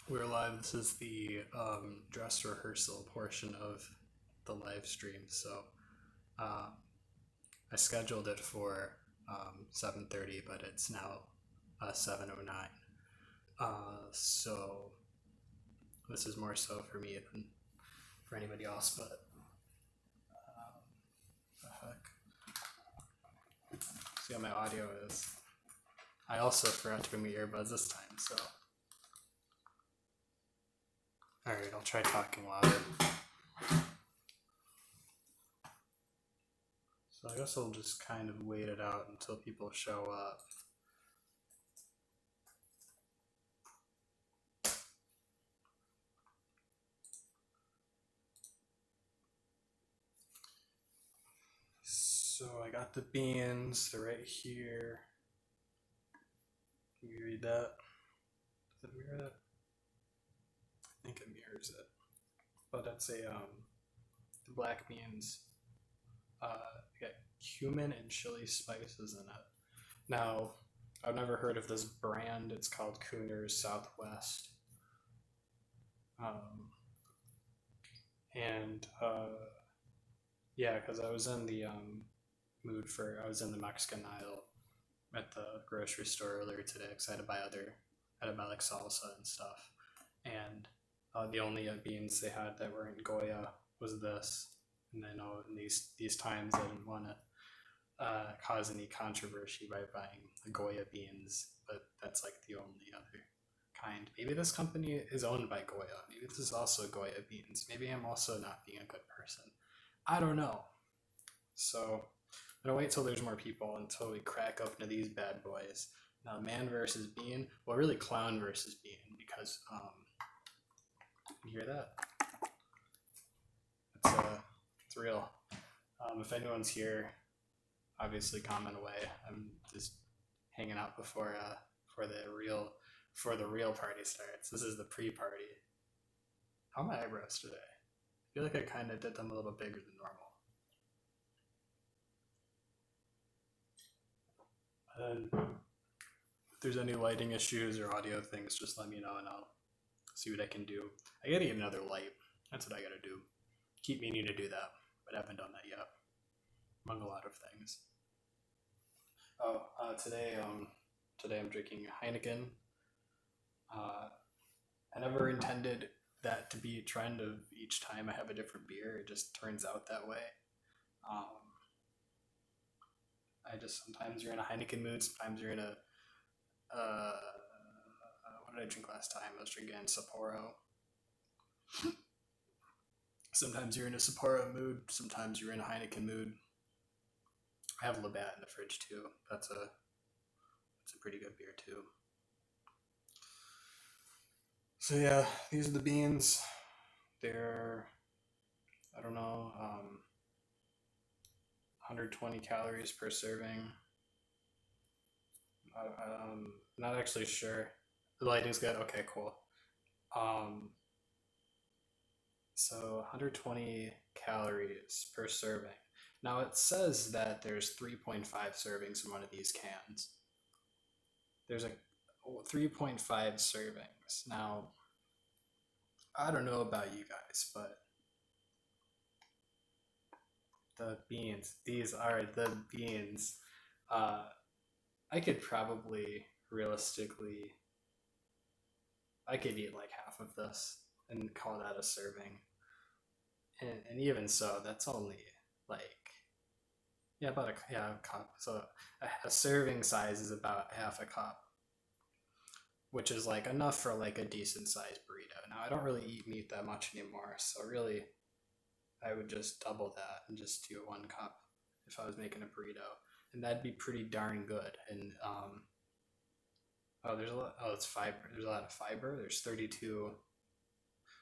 We're live. This is the dress rehearsal portion of the live stream. So uh, I scheduled it for 7:30, but it's now 7:09. So this is more so for me than for anybody else. But the heck? See how my audio is. I also forgot to bring my earbuds this time. So all right, I'll try talking louder. So I guess I'll just kind of wait it out until people show up. So I got the beans, they're right here. Can you read that? Does it mirror that? I think it mirrors it. But that's the black beans. Got cumin and chili spices in it. Now, I've never heard of this brand. It's called Cooner's Southwest. And yeah, because I was in the I was in the Mexican aisle at the grocery store earlier today because I had to buy like salsa and stuff. And the only beans they had that were in Goya was this. And I know in these times I didn't want to cause any controversy by buying the Goya beans, but that's like the only other kind. Maybe this company is owned by Goya. Maybe this is also Goya beans. Maybe I'm also not being a good person. I don't know. So I'm gonna wait till there's more people until we crack open to these bad boys. Now, man versus bean. Well, really, clown versus bean because you hear that? It's real. If anyone's here, obviously comment away. I'm just hanging out before the real party starts. This is the pre-party. How are my eyebrows today? I feel like I kind of did them a little bigger than normal. And if there's any lighting issues or audio things, just let me know and I'll see what I can do. I gotta get another light. That's what I gotta do. Keep meaning to do that, but I haven't done that yet, among a lot of things. Oh, today I'm drinking Heineken. I never intended that to be a trend of each time I have a different beer. It just turns out that way. Um, sometimes you're in a Heineken mood. Sometimes you're in a what did I drink last time? I was drinking Sapporo. Sometimes you're in a Sapporo mood. Sometimes you're in a Heineken mood. I have Labatt in the fridge too. That's a pretty good beer too. So yeah, these are the beans. They're, I don't know, 120 calories per serving. Not actually sure. The lighting's good. Okay, cool. So 120 calories per serving. Now it says that there's 3.5 servings in one of these cans. There's a 3.5 servings. Now, I don't know about you guys, but the beans, these are the beans. I could probably realistically, I could eat like half of this and call that a serving. And even so, that's only like, yeah, about a cup. So a serving size is about half a cup, which is like enough for like a decent sized burrito. Now I don't really eat meat that much anymore, so really I would just double that and just do 1 cup if I was making a burrito, and that'd be pretty darn good. And there's a lot. Oh, it's fiber. There's a lot of fiber. There's 32.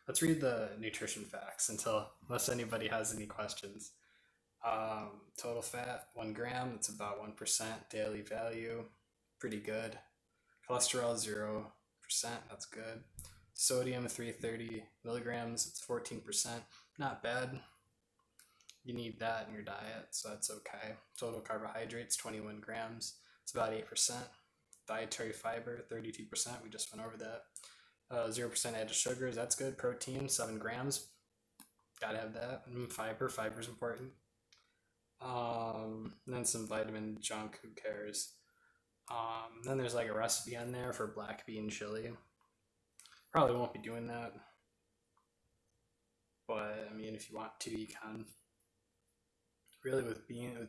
Let's read the nutrition facts unless anybody has any questions. Total fat 1 gram. It's about 1%. Daily value, pretty good. Cholesterol 0%. That's good. Sodium 330 milligrams. It's 14%. Not bad. You need that in your diet, so that's okay. Total carbohydrates 21 grams. It's about 8%. Dietary fiber 32%. We just went over that. 0% added sugars, that's good. Protein, 7 grams. Gotta have that. Fiber's important. Then some vitamin junk, who cares? Then there's like a recipe on there for black bean chili. Probably won't be doing that. But I mean, if you want to, you can. Really, with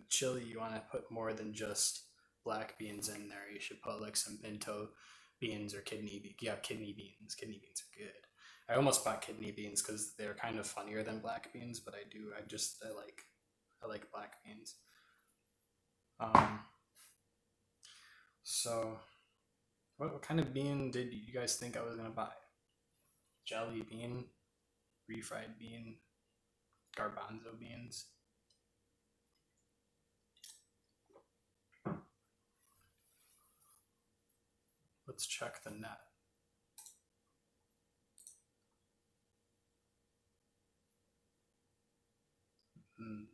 chili, you want to put more than just black beans in there. You should put like some pinto beans or kidney beans. Yeah, kidney beans. Kidney beans are good. I almost bought kidney beans because they're kind of funnier than black beans, but I like black beans. Um, so what kind of bean did you guys think I was gonna buy? Jelly bean, refried bean, garbanzo beans. Let's check the net. Hmm.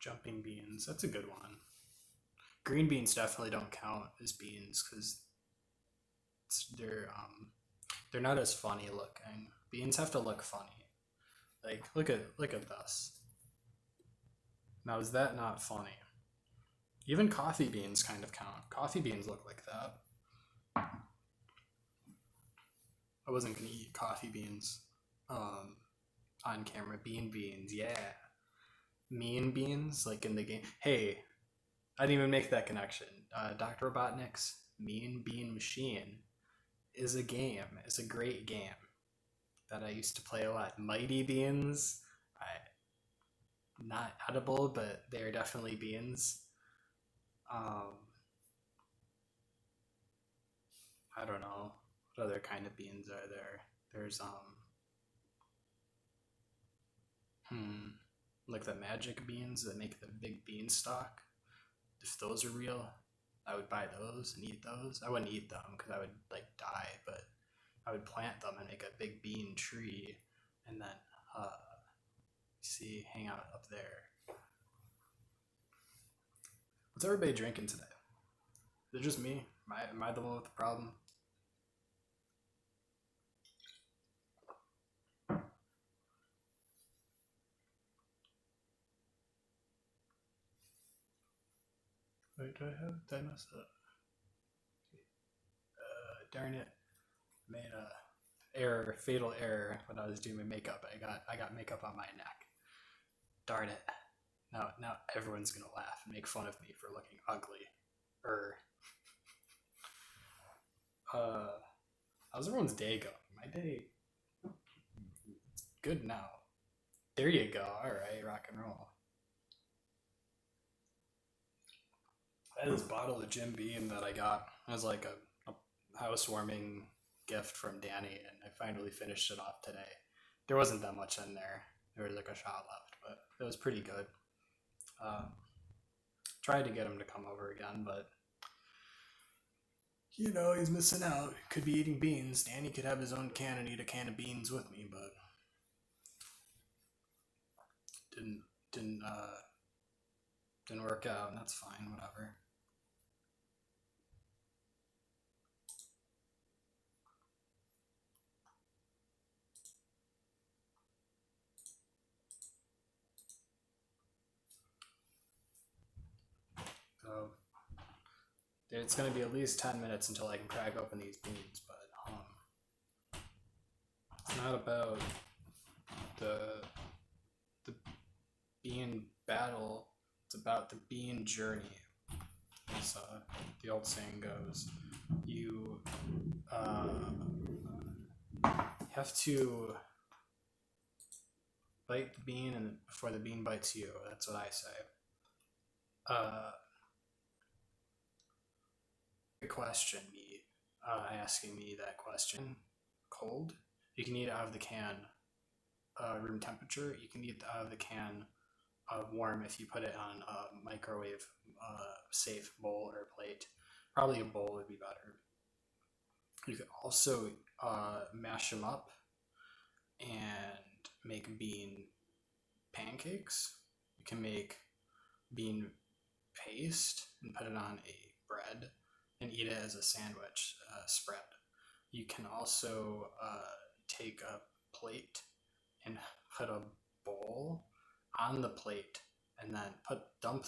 Jumping beans, that's a good one. Green beans definitely don't count as beans because they're not as funny looking. Beans have to look funny. Like look at this. Now is that not funny? Even coffee beans kind of count. Coffee beans look like that. I wasn't gonna eat coffee beans on camera. Beans, yeah. Mean beans, like in the game. Hey, I didn't even make that connection. Dr. Robotnik's Mean Bean Machine is a game. It's a great game that I used to play a lot. Mighty Beans, not edible, but they're definitely beans. Um, I don't know what other kind of beans are there. There's like the magic beans that make the big beanstalk. If those are real, I would buy those and eat those. I wouldn't eat them because I would like die, but I would plant them and make a big bean tree, and then hang out up there. What's everybody drinking today? Is it just me? Am I the one with the problem? Wait, did I mess up? Darn it! Made a fatal error when I was doing my makeup. I got makeup on my neck. Darn it! Now everyone's gonna laugh and make fun of me for looking ugly. Er, how's everyone's day going? My day, good now. There you go. All right, rock and roll. I had this bottle of Jim Beam that I got as like a housewarming gift from Danny, and I finally finished it off today. There wasn't that much in there. There was like a shot left, but it was pretty good. Um, Tried to get him to come over again, but he's missing out. Could be eating beans. Danny could have his own can and eat a can of beans with me, but didn't didn't uh didn't work out, and that's fine. Whatever. So it's gonna be at least 10 minutes until I can crack open these beans, but it's not about the the bean battle. It's about the bean journey, as the old saying goes. You have to bite the bean and before the bean bites you. That's what I say. Uh, Question me, asking me that question. Cold. You can eat it out of the can, room temperature. You can eat it out of the can, warm if you put it on a microwave safe bowl or plate. Probably a bowl would be better. You could also mash them up and make bean pancakes. You can make bean paste and put it on a bread and eat it as a sandwich spread. You can also take a plate and put a bowl on the plate and then dump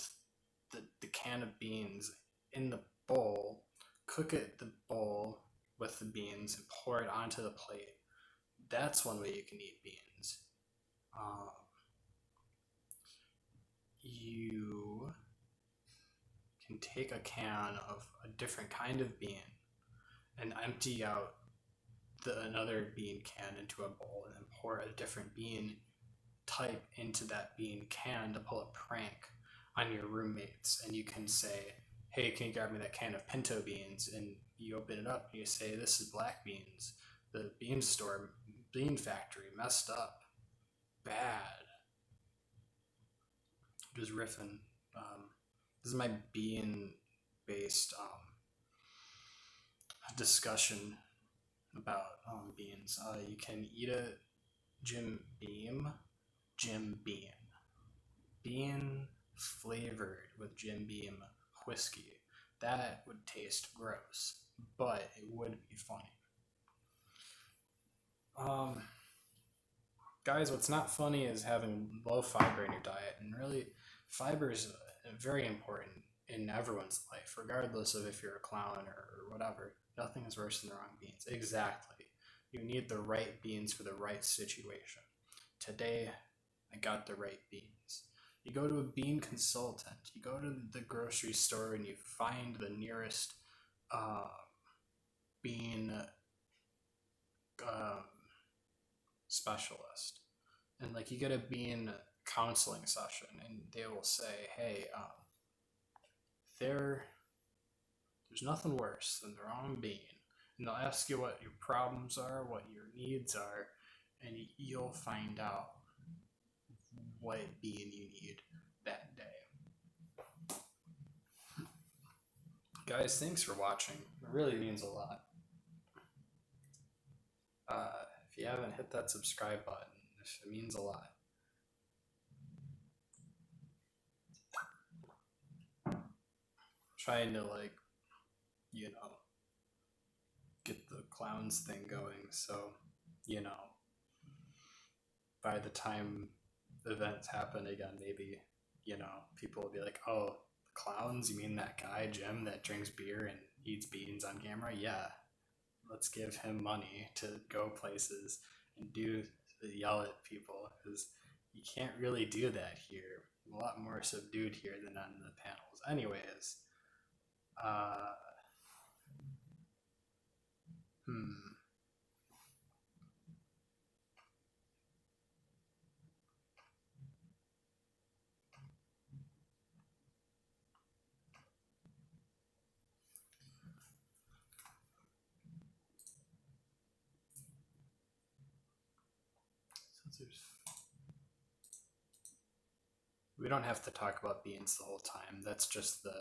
the can of beans in the bowl, cook it the bowl with the beans and pour it onto the plate. That's one way you can eat beans. Um, you can take a can of a different kind of bean and empty out another bean can into a bowl and then pour a different bean type into that bean can to pull a prank on your roommates. And you can say, hey, can you grab me that can of pinto beans? And you open it up and you say, this is black beans. The bean factory messed up bad. Just riffing. This is my bean based discussion about beans. You can eat a Jim Beam bean flavored with Jim Beam whiskey. That would taste gross, but it would be funny. Guys, what's not funny is having low fiber in your diet, and really, fiber is very important in everyone's life, regardless of if you're a clown or whatever. Nothing is worse than the wrong beans. Exactly. You need the right beans for the right situation. Today, I got the right beans. You go to a bean consultant. You go to the grocery store and you find the nearest bean specialist. And like you get a bean counseling session and they will say, hey, there's nothing worse than the wrong bean. And they'll ask you what your problems are, what your needs are, and you'll find out what bean you need that day. Guys, thanks for watching. It really means a lot. If you haven't hit that subscribe button, it means a lot. Trying to get the clowns thing going, so by the time events happen again, maybe people will be like, oh, clowns, you mean that guy Jim that drinks beer and eats beans on camera? Yeah, let's give him money to go places and yell at people, because you can't really do that here. A lot more subdued here than on the panels. Anyways, we don't have to talk about beans the whole time. That's just the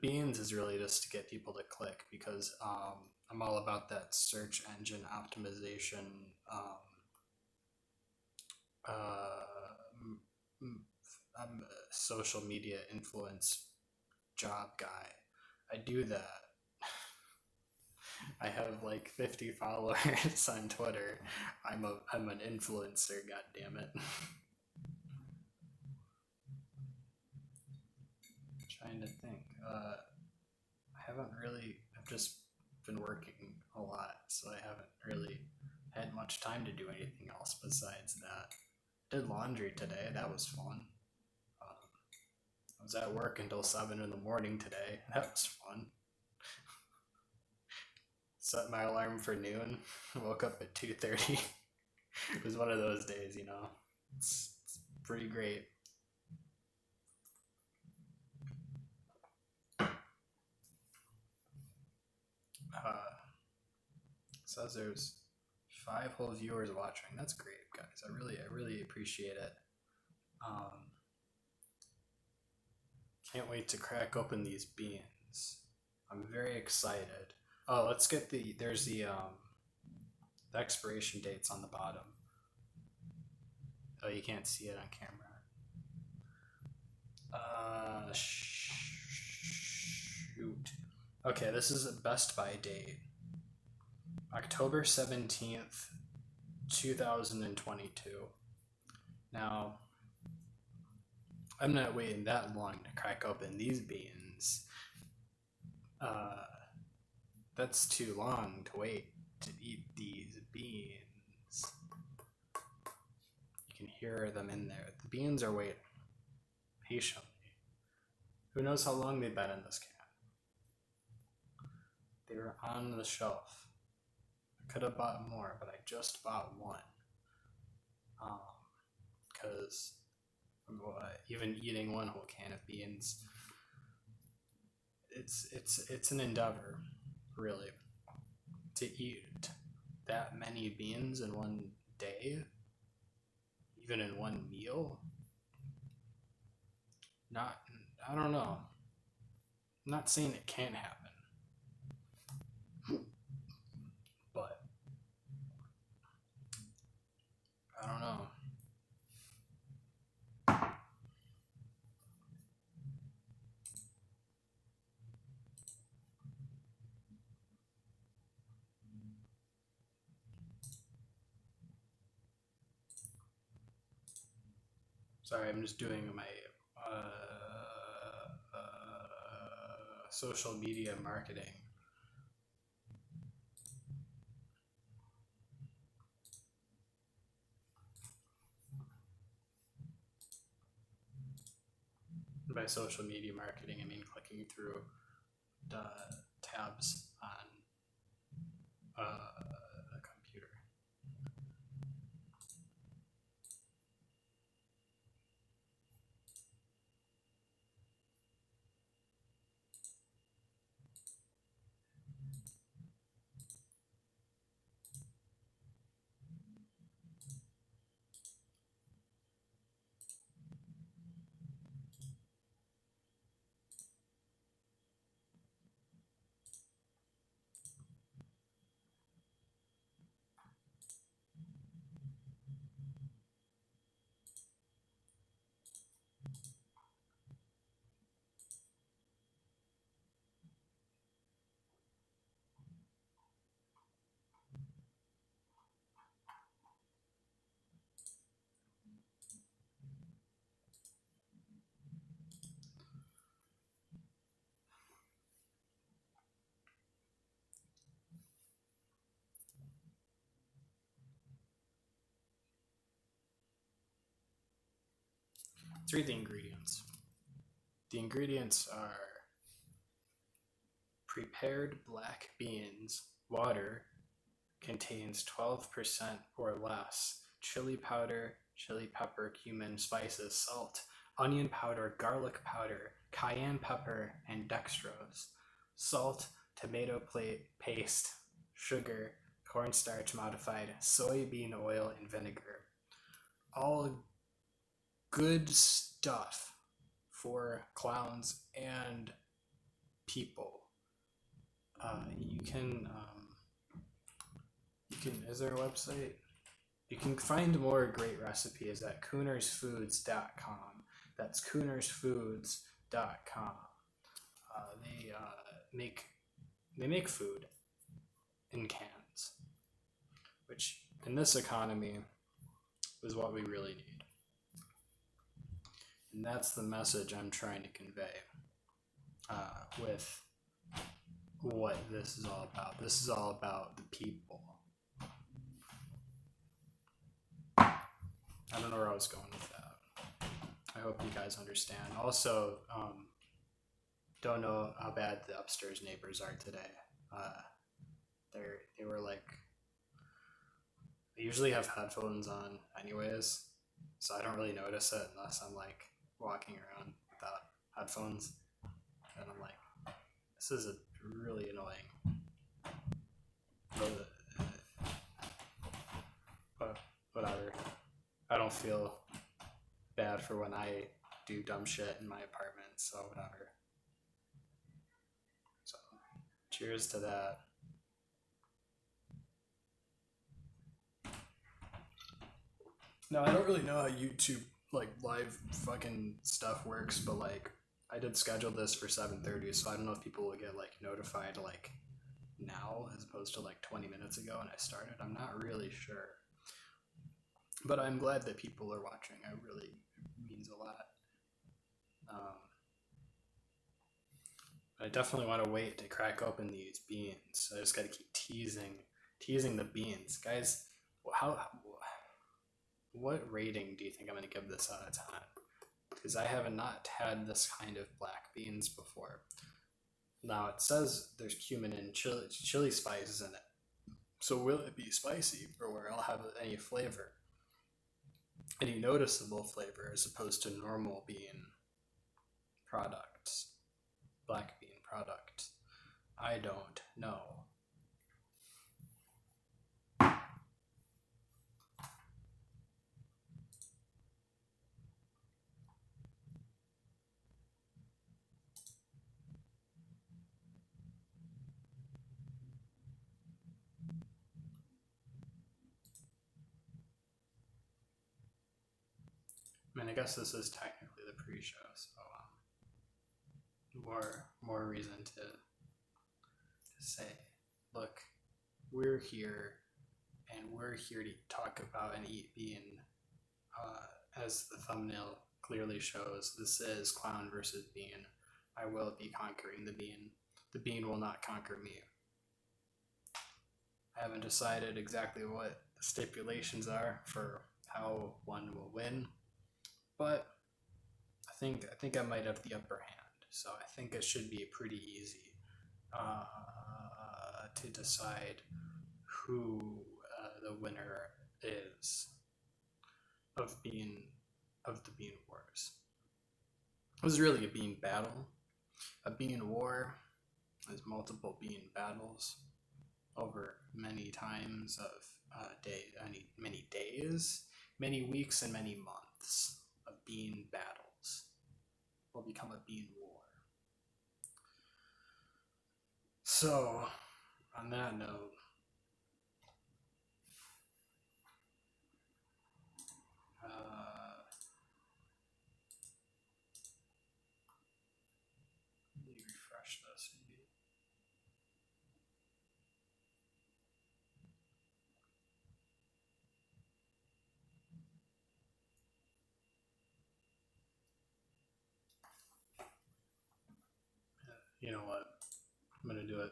beans is really just to get people to click, because I'm all about that search engine optimization. I'm a social media influence job guy. I do that. I have like 50 followers on Twitter. I'm an influencer, god damn it. Trying to think. I've just been working a lot, so I haven't really had much time to do anything else besides that. Did laundry today, that was fun. I was at work until 7 in the morning today, that was fun. Set my alarm for noon, woke up at 2:30. It was one of those days, it's pretty great. Says there's 5 whole viewers watching. That's great, guys. I really appreciate it. Can't wait to crack open these beans. I'm very excited. Oh, let's get there's the The expiration date's on the bottom. Oh, you can't see it on camera. Shoot. Okay, this is a Best Buy date. October 17th, 2022. Now, I'm not waiting that long to crack open these beans. That's too long to wait to eat these beans. You can hear them in there. The beans are waiting patiently. Who knows how long they've been in this can? They were on the shelf. I could have bought more, but I just bought one. Because even eating one whole can of beans, it's an endeavor, really, to eat that many beans in one day, even in one meal. I don't know. I'm not saying it can't happen, but I don't know. Sorry, I'm just doing my social media marketing. By social media marketing, I mean clicking through the tabs on a computer. Let's read the ingredients. The ingredients are prepared black beans, water, contains 12% or less, chili powder, chili pepper, cumin, spices, salt, onion powder, garlic powder, cayenne pepper, and dextrose, salt, tomato paste, sugar, cornstarch modified, soybean oil, and vinegar. All good stuff for clowns and people. You can, is there a website? You can find more great recipes at coonersfoods.com. That's coonersfoods.com. They make food in cans, which in this economy is what we really need. And that's the message I'm trying to convey with what this is all about. This is all about the people. I don't know where I was going with that. I hope you guys understand. Also, don't know how bad the upstairs neighbors are today. They were like, they usually have headphones on anyways, so I don't really notice it unless I'm like walking around without headphones, and I'm like, this is really annoying. But whatever. I don't feel bad for when I do dumb shit in my apartment, so whatever. So cheers to that. No, I don't really know how YouTube like live fucking stuff works, but like I did schedule this for 7:30, so I don't know if people will get like notified like now as opposed to like 20 minutes ago when I started. I'm not really sure. But I'm glad that people are watching. It really means a lot. Um, I definitely want to wait to crack open these beans. I just got to keep teasing the beans, guys. How what rating do you think I'm going to give this out of 10? Because I have not had this kind of black beans before. Now it says there's cumin and chili spices in it. So will it be spicy or will it have any flavor? Any noticeable flavor as opposed to normal bean products, black bean products? I don't know. I mean, I guess this is technically the pre-show, so more reason to say, look, we're here, and we're here to talk about and eat bean. As the thumbnail clearly shows, this is clown versus bean. I will be conquering the bean. The bean will not conquer me. I haven't decided exactly what the stipulations are for how one will win, but I think I might have the upper hand. So I think it should be pretty easy to decide who the winner is of bean of the bean wars. It was really a bean battle. A bean war is multiple bean battles over many times of many days, many weeks, and many months of bean battles will become a bean war. So, on that note, let me refresh this maybe. You know what? I'm gonna do it.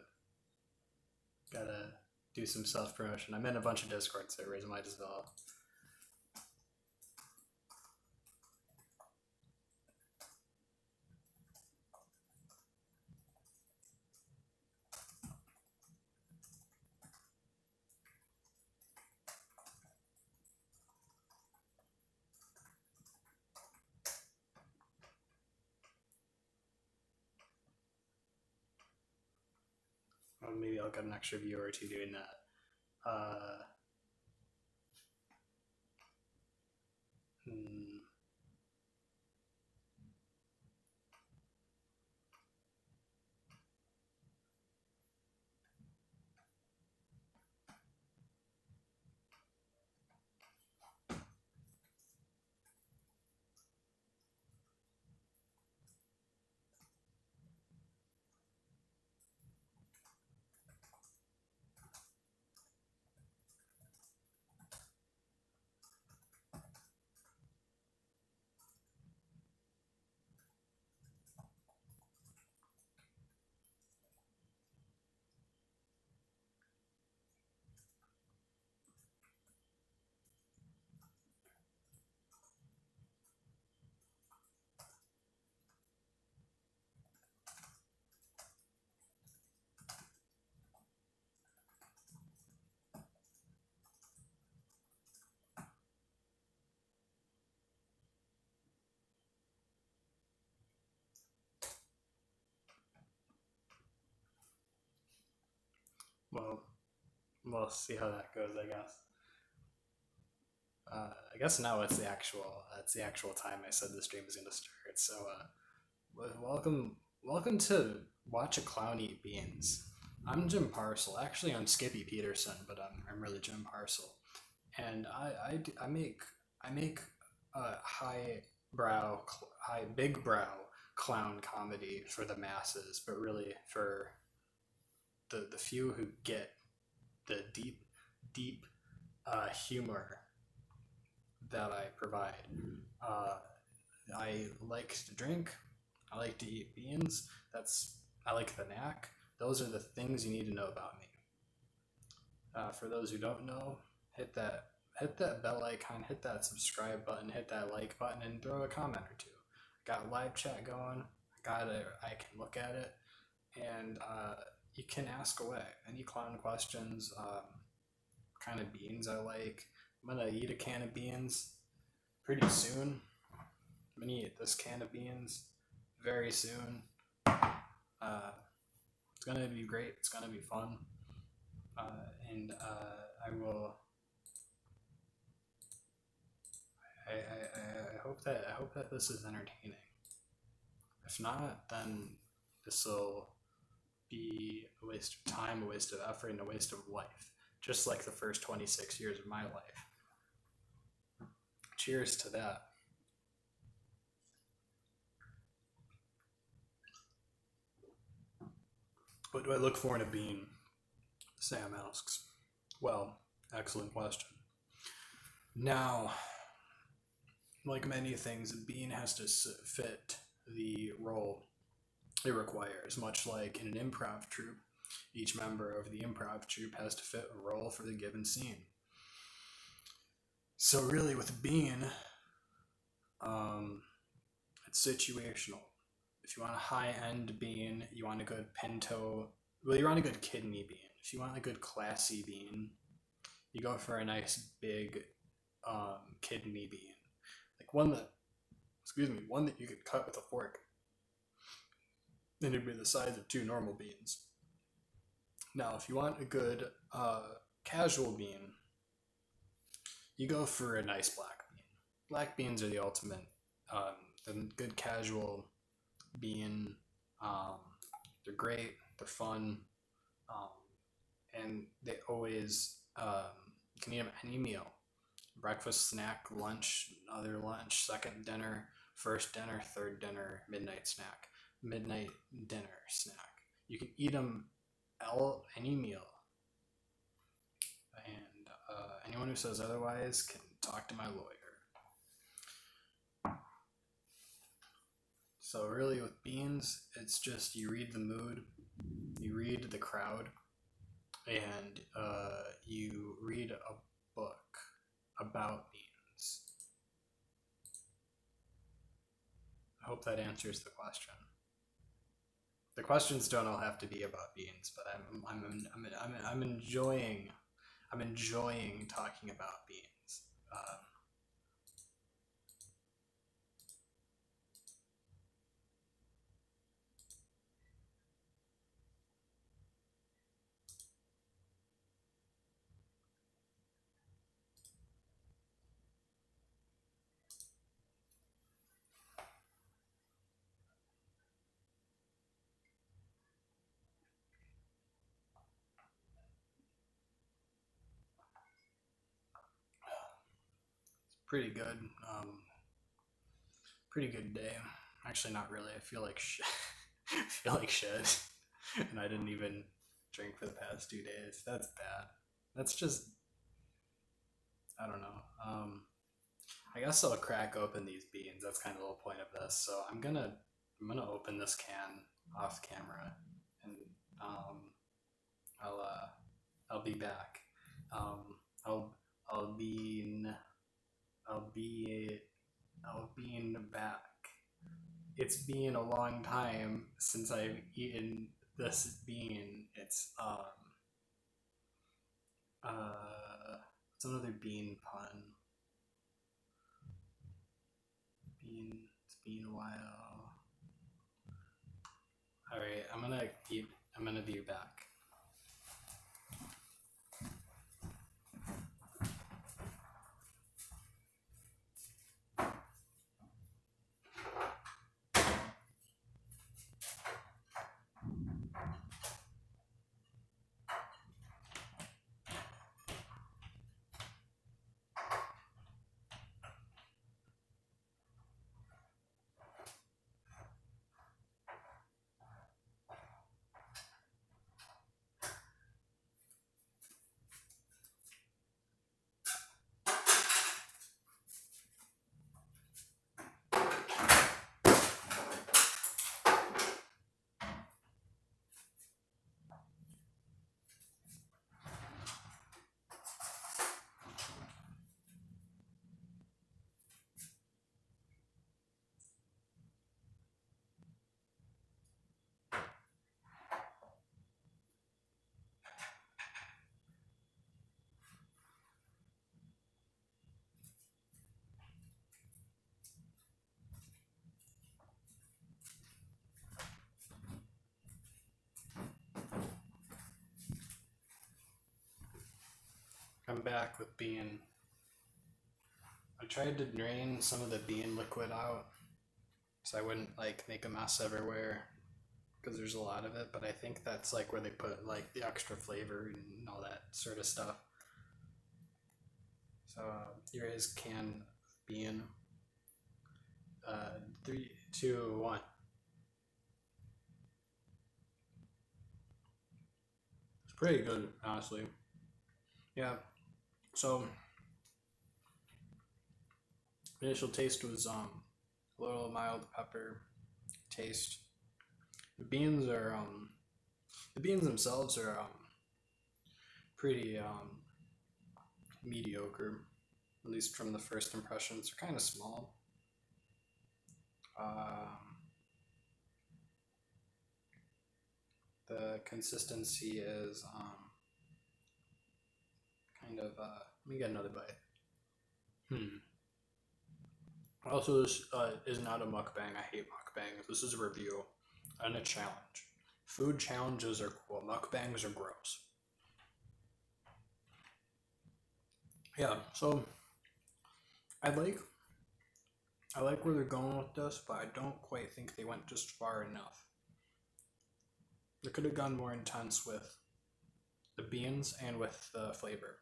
Gotta do some self promotion. I'm in a bunch of Discord servers. I might as well. Well, maybe I'll get an extra viewer or two doing that. Hmm. Well, we'll see how that goes. I guess. I guess now it's the actual time I said the stream is going to start. So, welcome to Watch a Clown Eat Beans. I'm Jim Parcel. Actually, I'm Skippy Peterson, but I'm really Jim Parcel, and I I make a big brow clown comedy for the masses, but really for the few who get the deep humor that I provide. Uh, I like to drink. I like to eat beans. I like the knack. Those are the things you need to know about me. For those who don't know, hit that bell icon, hit that subscribe button, hit that like button, and throw a comment or two. Got live chat going. I can look at it, and you can ask away any clown questions. Kind of beans I like. I'm gonna eat a can of beans pretty soon. I'm gonna eat this can of beans very soon. It's gonna be great. It's gonna be fun, and I will. I hope that this is entertaining. If not, then this will be a waste of time, a waste of effort, and a waste of life. Just like the first 26 years of my life. Cheers to that. What do I look for in a bean? Sam asks. Well, excellent question. Now, like many things, a bean has to fit the role it requires, much like in an improv troupe. Each member of the improv troupe has to fit a role for the given scene. So really with a bean, it's situational. If you want a high-end bean, you want a good pinto, well, you want a good kidney bean. If you want a good classy bean, you go for a nice big kidney bean. Like one that you could cut with a fork. Then it'd be the size of 2 normal beans. Now, if you want a good casual bean, you go for a nice black bean. Black beans are the ultimate. The good casual bean. They're great. They're fun, and they always you can eat them any meal: breakfast, snack, lunch, other lunch, second dinner, first dinner, third dinner, midnight snack, midnight dinner snack. You can eat them any meal, and anyone who says otherwise can talk to my lawyer. So really with beans, it's just you read the mood, you read the crowd, and you read a book about beans. I hope that answers the question. The questions don't all have to be about beans, but I'm enjoying talking about beans. Pretty good. Pretty good day. Actually, not really. I feel like shit. I feel like shit. And I didn't even drink for the past 2 days. That's bad. That's just. I don't know. I guess I'll crack open these beans. That's kind of the whole point of this. So I'm gonna open this can off camera, and I'll be back. I'll be back. It's been a long time since I've eaten this bean. It's another bean pun. It's been a while. Alright, I'm gonna be back. I'm back with bean. I tried to drain some of the bean liquid out so I wouldn't like make a mess everywhere because there's a lot of it, but I think that's like where they put like the extra flavor and all that sort of stuff. So here is canned bean. 3, 2, 1. It's pretty good, honestly. Yeah. So initial taste was a little mild pepper taste. The beans are the beans themselves are pretty mediocre, at least from the first impressions. They're kind of small. The consistency is kind of. Let me get another bite. Also, this is not a mukbang. I hate mukbangs. This is a review and a challenge. Food challenges are cool. Mukbangs are gross. Yeah, so I like where they're going with this, but I don't quite think they went just far enough. They could have gone more intense with the beans and with the flavor.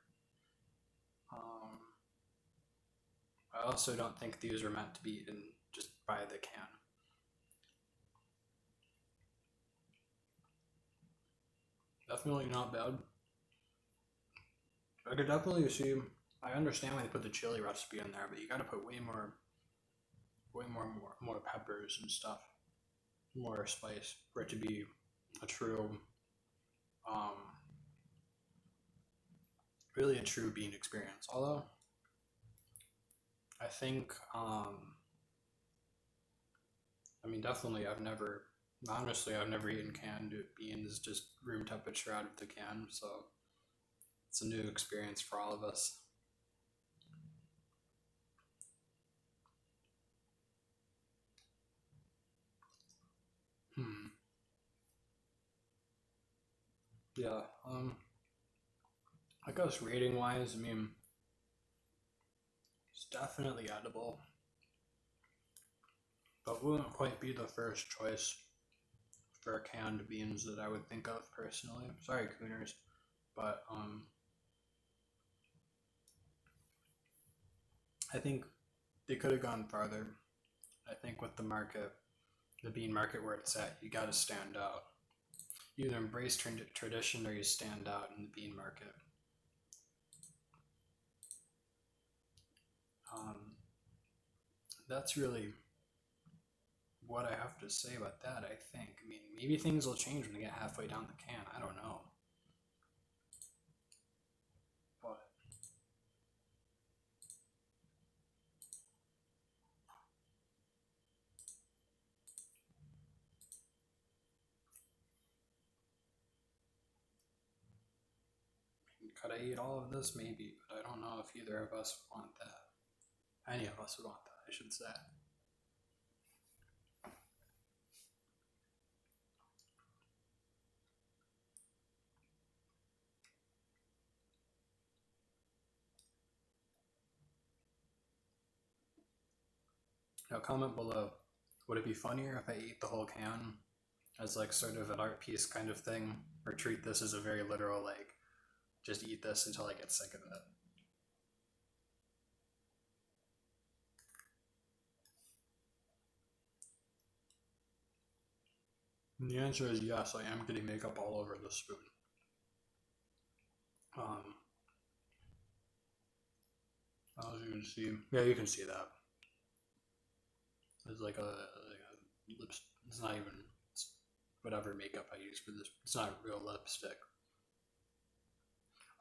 I also don't think these are meant to be eaten just by the can. Definitely not bad. I could definitely see. I understand why they put the chili recipe in there, but you got to put way more peppers and stuff, more spice for it to be a true, um, really a true bean experience. Although I think, I mean, definitely, I've never eaten canned beans, just room temperature out of the can, so it's a new experience for all of us. Hmm. Yeah. I guess rating wise, I mean, it's definitely edible, but wouldn't quite be the first choice for canned beans that I would think of personally. Sorry, Cooners, but I think they could have gone farther. I think with the bean market where it's at, you got to stand out. You either embrace tradition or you stand out in the bean market. That's really what I have to say about that, I think. I mean, maybe things will change when they get halfway down the can. I don't know. But could I eat all of this? Maybe, but I don't know if either of us want that. Any of us would want that, I should say. Now, comment below. Would it be funnier if I ate the whole can as like sort of an art piece kind of thing, or treat this as a very literal like just eat this until I get sick of it? And the answer is yes. I am getting makeup all over the spoon. Um, as you can see, yeah, you can see that. It's like a lips. It's not even it's whatever makeup I use for this. It's not real lipstick.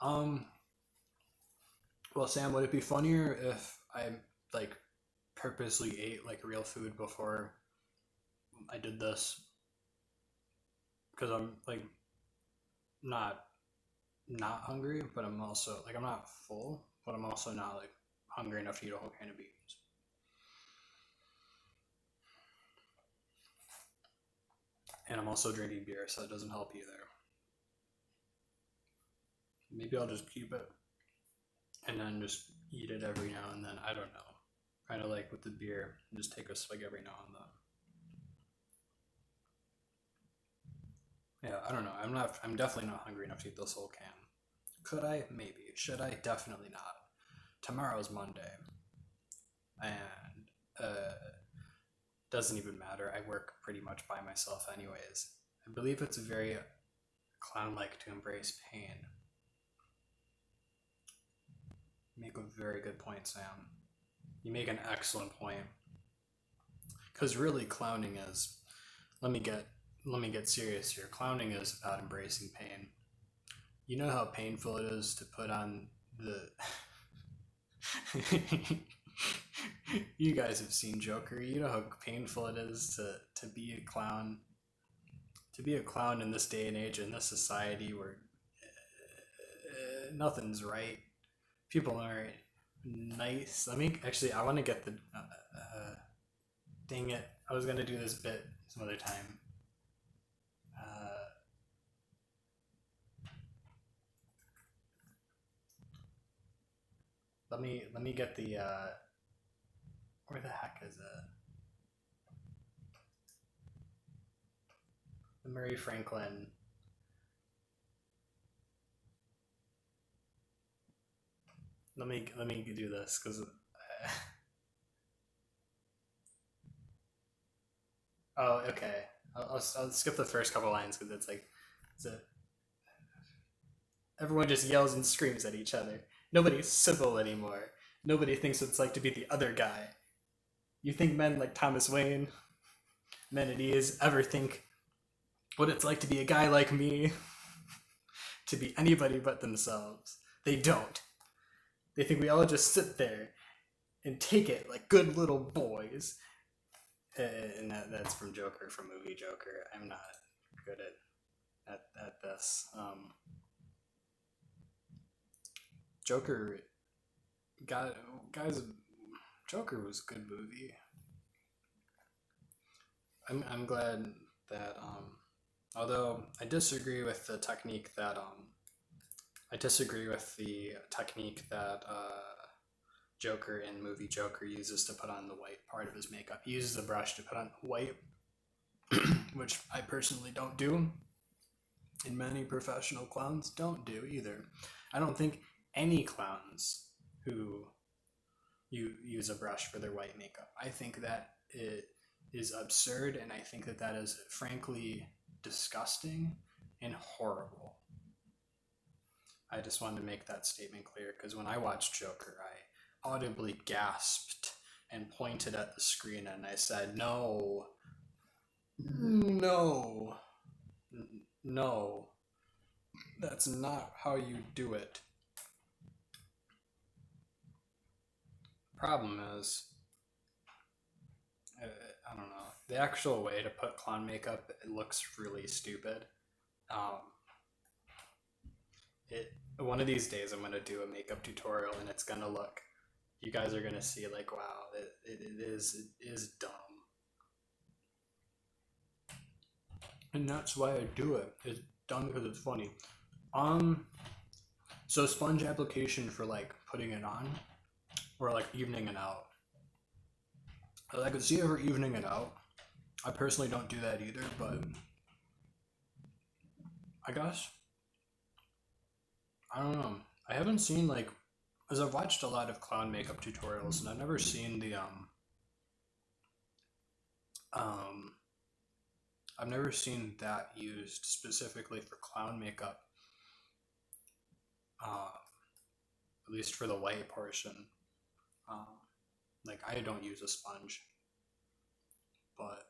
Um. Well, Sam, would it be funnier if I like purposely ate like real food before I did this? Because I'm like not not hungry, but I'm also like I'm not full, but I'm also not like hungry enough to eat a whole can of beans. And I'm also drinking beer, so it doesn't help either. Maybe I'll just keep it. and then just eat it every now and then. I don't know. Kind of like with the beer, just take a swig every now and then. Yeah, I don't know. I'm not. I'm definitely not hungry enough to eat this whole can. Could I? Maybe. Should I? Definitely not. Tomorrow's Monday, and doesn't even matter. I work pretty much by myself, anyways. I believe it's very clown-like to embrace pain. You make a very good point, Sam. You make an excellent point. Because really, clowning is. Let me get. Let me get serious here. Clowning is about embracing pain. You know how painful it is to put on the. You guys have seen Joker. You know how painful it is to be a clown. To be a clown in this day and age, in this society where nothing's right. People aren't nice. Let me actually. I want to get the. Dang it! I was gonna do this bit some other time. Uh, let me get the. Where the heck is it? The Murray Franklin. Let me do this because. Oh, okay. I'll skip the first couple lines because it's a, everyone just yells and screams at each other. Nobody's civil anymore. Nobody thinks what it's like to be the other guy. You think men like Thomas Wayne, men at ease, ever think what it's like to be a guy like me, to be anybody but themselves? They don't. They think we all just sit there and take it like good little boys. And that's from Joker, from movie Joker. I'm not good at this. Joker, guys, Joker was a good movie. I'm glad that although I disagree with the technique that I disagree with the technique that Joker in movie Joker uses to put on the white part of his makeup. He uses a brush to put on white, which I personally don't do, and many professional clowns don't do either. I don't think any clowns who use a brush for their white makeup. I think that it is absurd, and I think that that is frankly disgusting and horrible. I just wanted to make that statement clear because when I watched Joker, I audibly gasped and pointed at the screen and I said, "No, no, no, that's not how you do it." Problem is, I don't know, the actual way to put clown makeup, it looks really stupid. Um, it One of these days I'm gonna do a makeup tutorial and it's gonna look. You guys are gonna see like, wow, it is dumb, and that's why I do it. It's dumb because it's funny. Um, so sponge application for like putting it on or like evening it out. I could see her evening it out. I personally don't do that either, but I guess I don't know. I haven't seen like, as I've watched a lot of clown makeup tutorials, and I've never seen the um I've never seen that used specifically for clown makeup. Uh, at least for the white portion. Um, like I don't use a sponge, but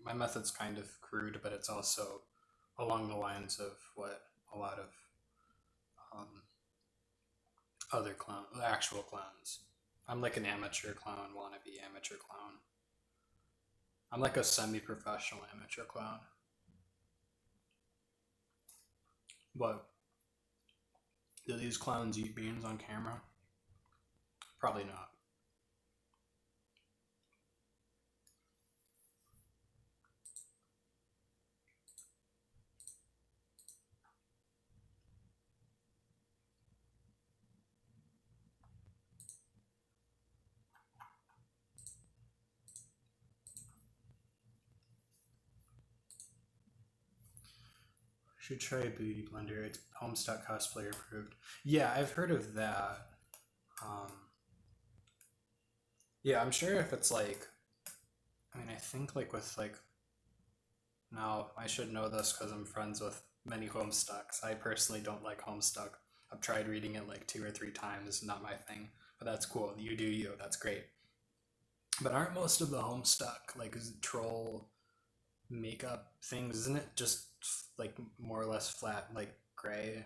my method's kind of crude, but it's also along the lines of what a lot of um, other actual clowns. I'm like an amateur clown, wannabe amateur clown. I'm like a semi-professional amateur clown. But do these clowns eat beans on camera? Probably not. Should try Beauty Blender. It's Homestuck cosplayer approved. Yeah, I've heard of that. Um, yeah, I'm sure if it's like, I mean, I think like with like, now I should know this because I'm friends with many Homestucks. I personally don't like Homestuck. I've tried reading it like 2 or 3 times, not my thing. But that's cool. You do you. That's great. But aren't most of the Homestuck like troll makeup things? Isn't it just like more or less flat, like gray?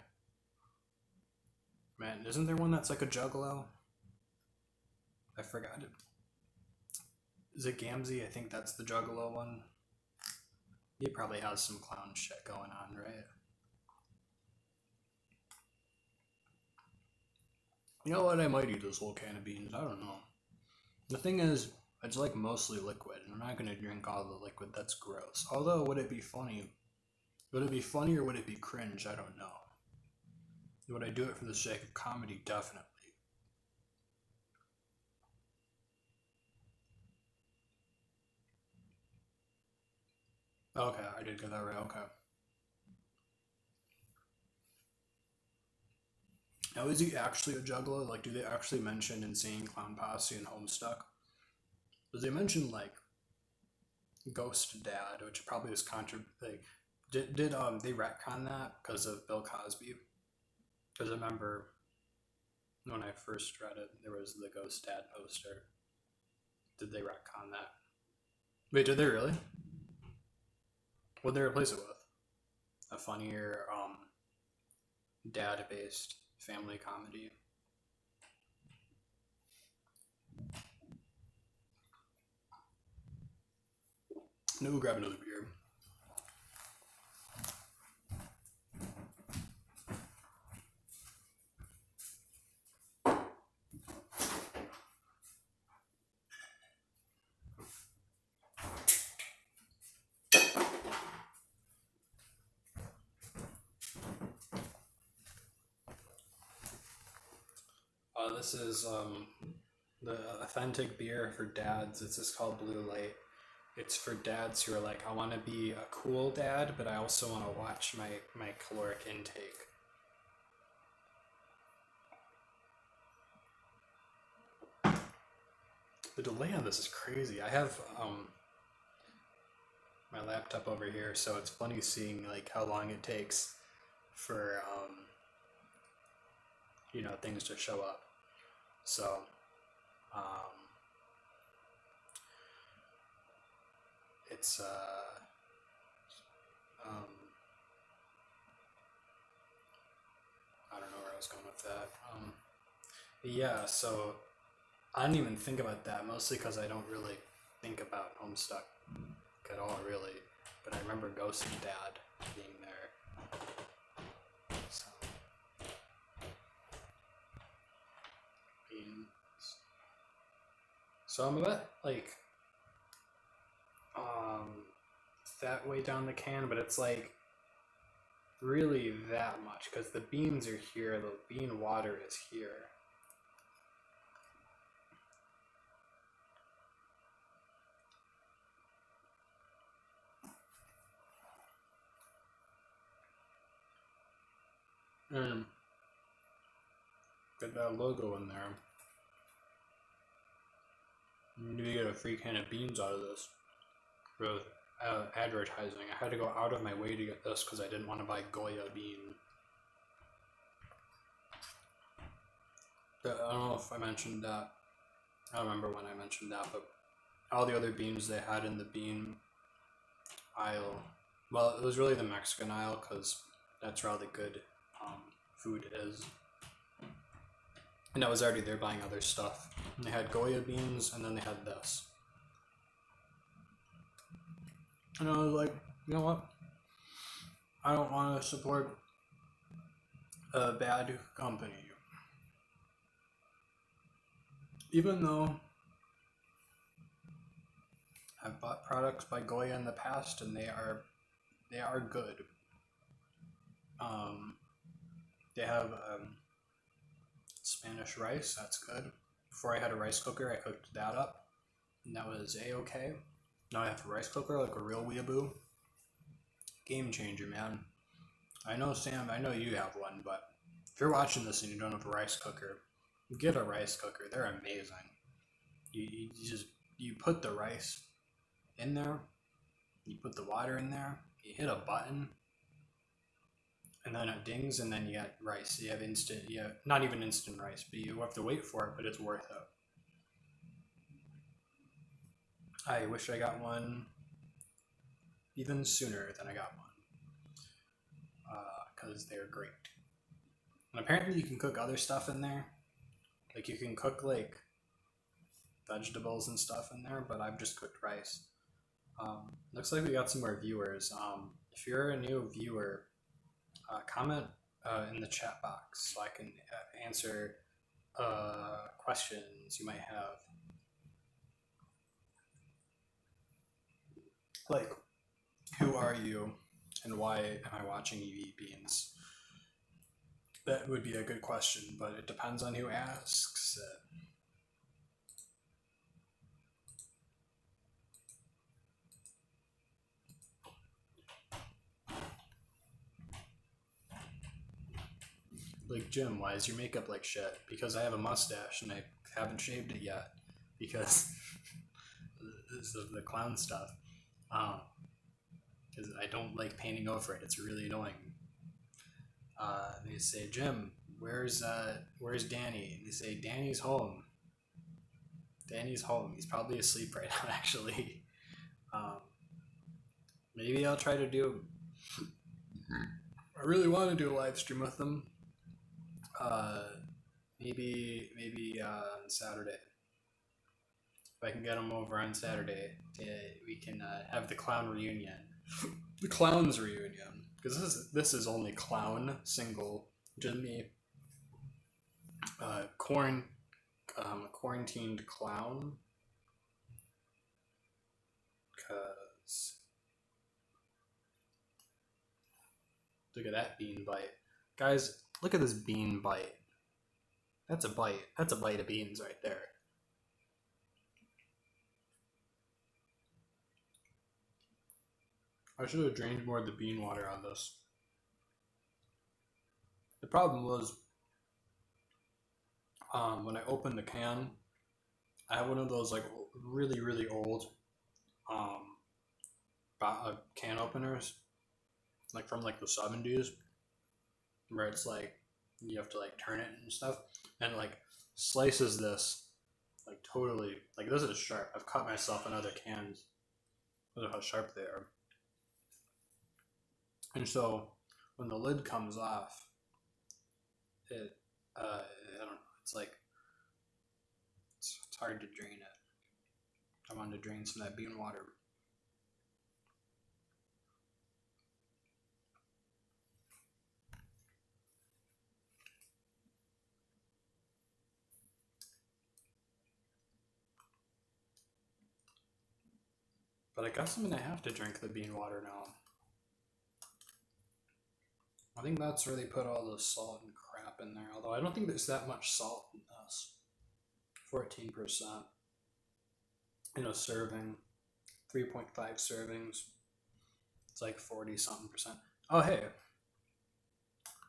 Man, isn't there one that's like a juggalo? I forgot it. Is it Gamzee? I think that's the juggalo one. He probably has some clown shit going on, right? You know what? I might eat this whole can of beans. I don't know. The thing is, it's like mostly liquid, and I'm not gonna drink all the liquid. That's gross. Although, would it be funny? Would it be funny or would it be cringe? I don't know. Would I do it for the sake of comedy? Definitely. Okay, I did get that right. Okay. Now, is he actually a juggler? Like, do they actually mention Insane Clown Posse and Homestuck? Because they mention like Ghost Dad, which probably was like, did they retcon that because of Bill Cosby? Because I remember when I first read it, there was the Ghost Dad poster. Did they retcon that? Wait, did they really? What'd they replace it with? A funnier dad-based family comedy. No, grab another beer. This is the authentic beer for dads. It's just called Blue Light. It's for dads who are like, I want to be a cool dad, but I also want to watch my caloric intake. The delay on this is crazy. I have my laptop over here, so it's funny seeing like how long it takes for things to show up. So um, it's um, I don't know where I was going with that. Yeah, so I didn't even think about that, mostly because I don't really think about Homestuck at all, really. But I remember Ghost Dad being there. So, so I'm about like that way down the can, but it's like really that much because the beans are here, the bean water is here. And get that logo in there. You get a free can of beans out of this for advertising. I had to go out of my way to get this because I didn't want to buy Goya bean. I don't know if I mentioned that. I don't remember when I mentioned that, but all the other beans they had in the bean aisle, well, it was really the Mexican aisle because that's where all the good food is. And I was already there buying other stuff. And they had Goya beans, and then they had this. And I was like, you know what? I don't want to support a bad company. Even though I've bought products by Goya in the past, and they are good. They have Spanish rice, that's good. Before I had a rice cooker, I cooked that up, and that was a-okay. Now I have a rice cooker, like a real weeaboo. Game changer, man. I know, Sam, I know you have one, but if you're watching this and you don't have a rice cooker, get a rice cooker. They're amazing. You just you put the rice in there, you put the water in there, you hit a button, and then it dings, and then you get rice. You have instant, you have not even instant rice, but you have to wait for it, but it's worth it. I wish I got one even sooner than I got one, because they're great. And apparently, you can cook other stuff in there. Like you can cook like vegetables and stuff in there, but I've just cooked rice. Looks like we got some more viewers. If you're a new viewer, comment in the chat box so I can answer questions you might have. Like, who are you and why am I watching you eat beans? That would be a good question, but it depends on who asks it. Like, Jim, why is your makeup like shit? Because I have a mustache and I haven't shaved it yet. Because this is the clown stuff. Because I don't like painting over it. It's really annoying. They say, Jim, where's Danny? And they say, Danny's home. Danny's home. He's probably asleep right now, actually. Maybe I'll try to do. I really want to do a live stream with them. Maybe on Saturday. If I can get them over on Saturday, we can have the clown reunion. The clowns reunion. Because this is only clown single Jimmy quarantined clown. Cause look at that bean bite. Guys, look at this bean bite. That's a bite. That's a bite of beans right there. I should have drained more of the bean water on this. The problem was, when I opened the can, I have one of those like really, really old can openers, like from like the 70s, where it's like you have to like turn it and stuff, and like slices this like totally, like this is sharp. I've cut myself in other cans. Look at how sharp they are. And so when the lid comes off, it I don't know, it's like it's hard to drain it. I wanted to drain some of that bean water. But I guess I'm gonna have to drink the bean water now. I think that's where they put all the salt and crap in there. Although I don't think there's that much salt in this. 14% in a serving. 3.5 servings. It's like 40 something percent. Oh hey,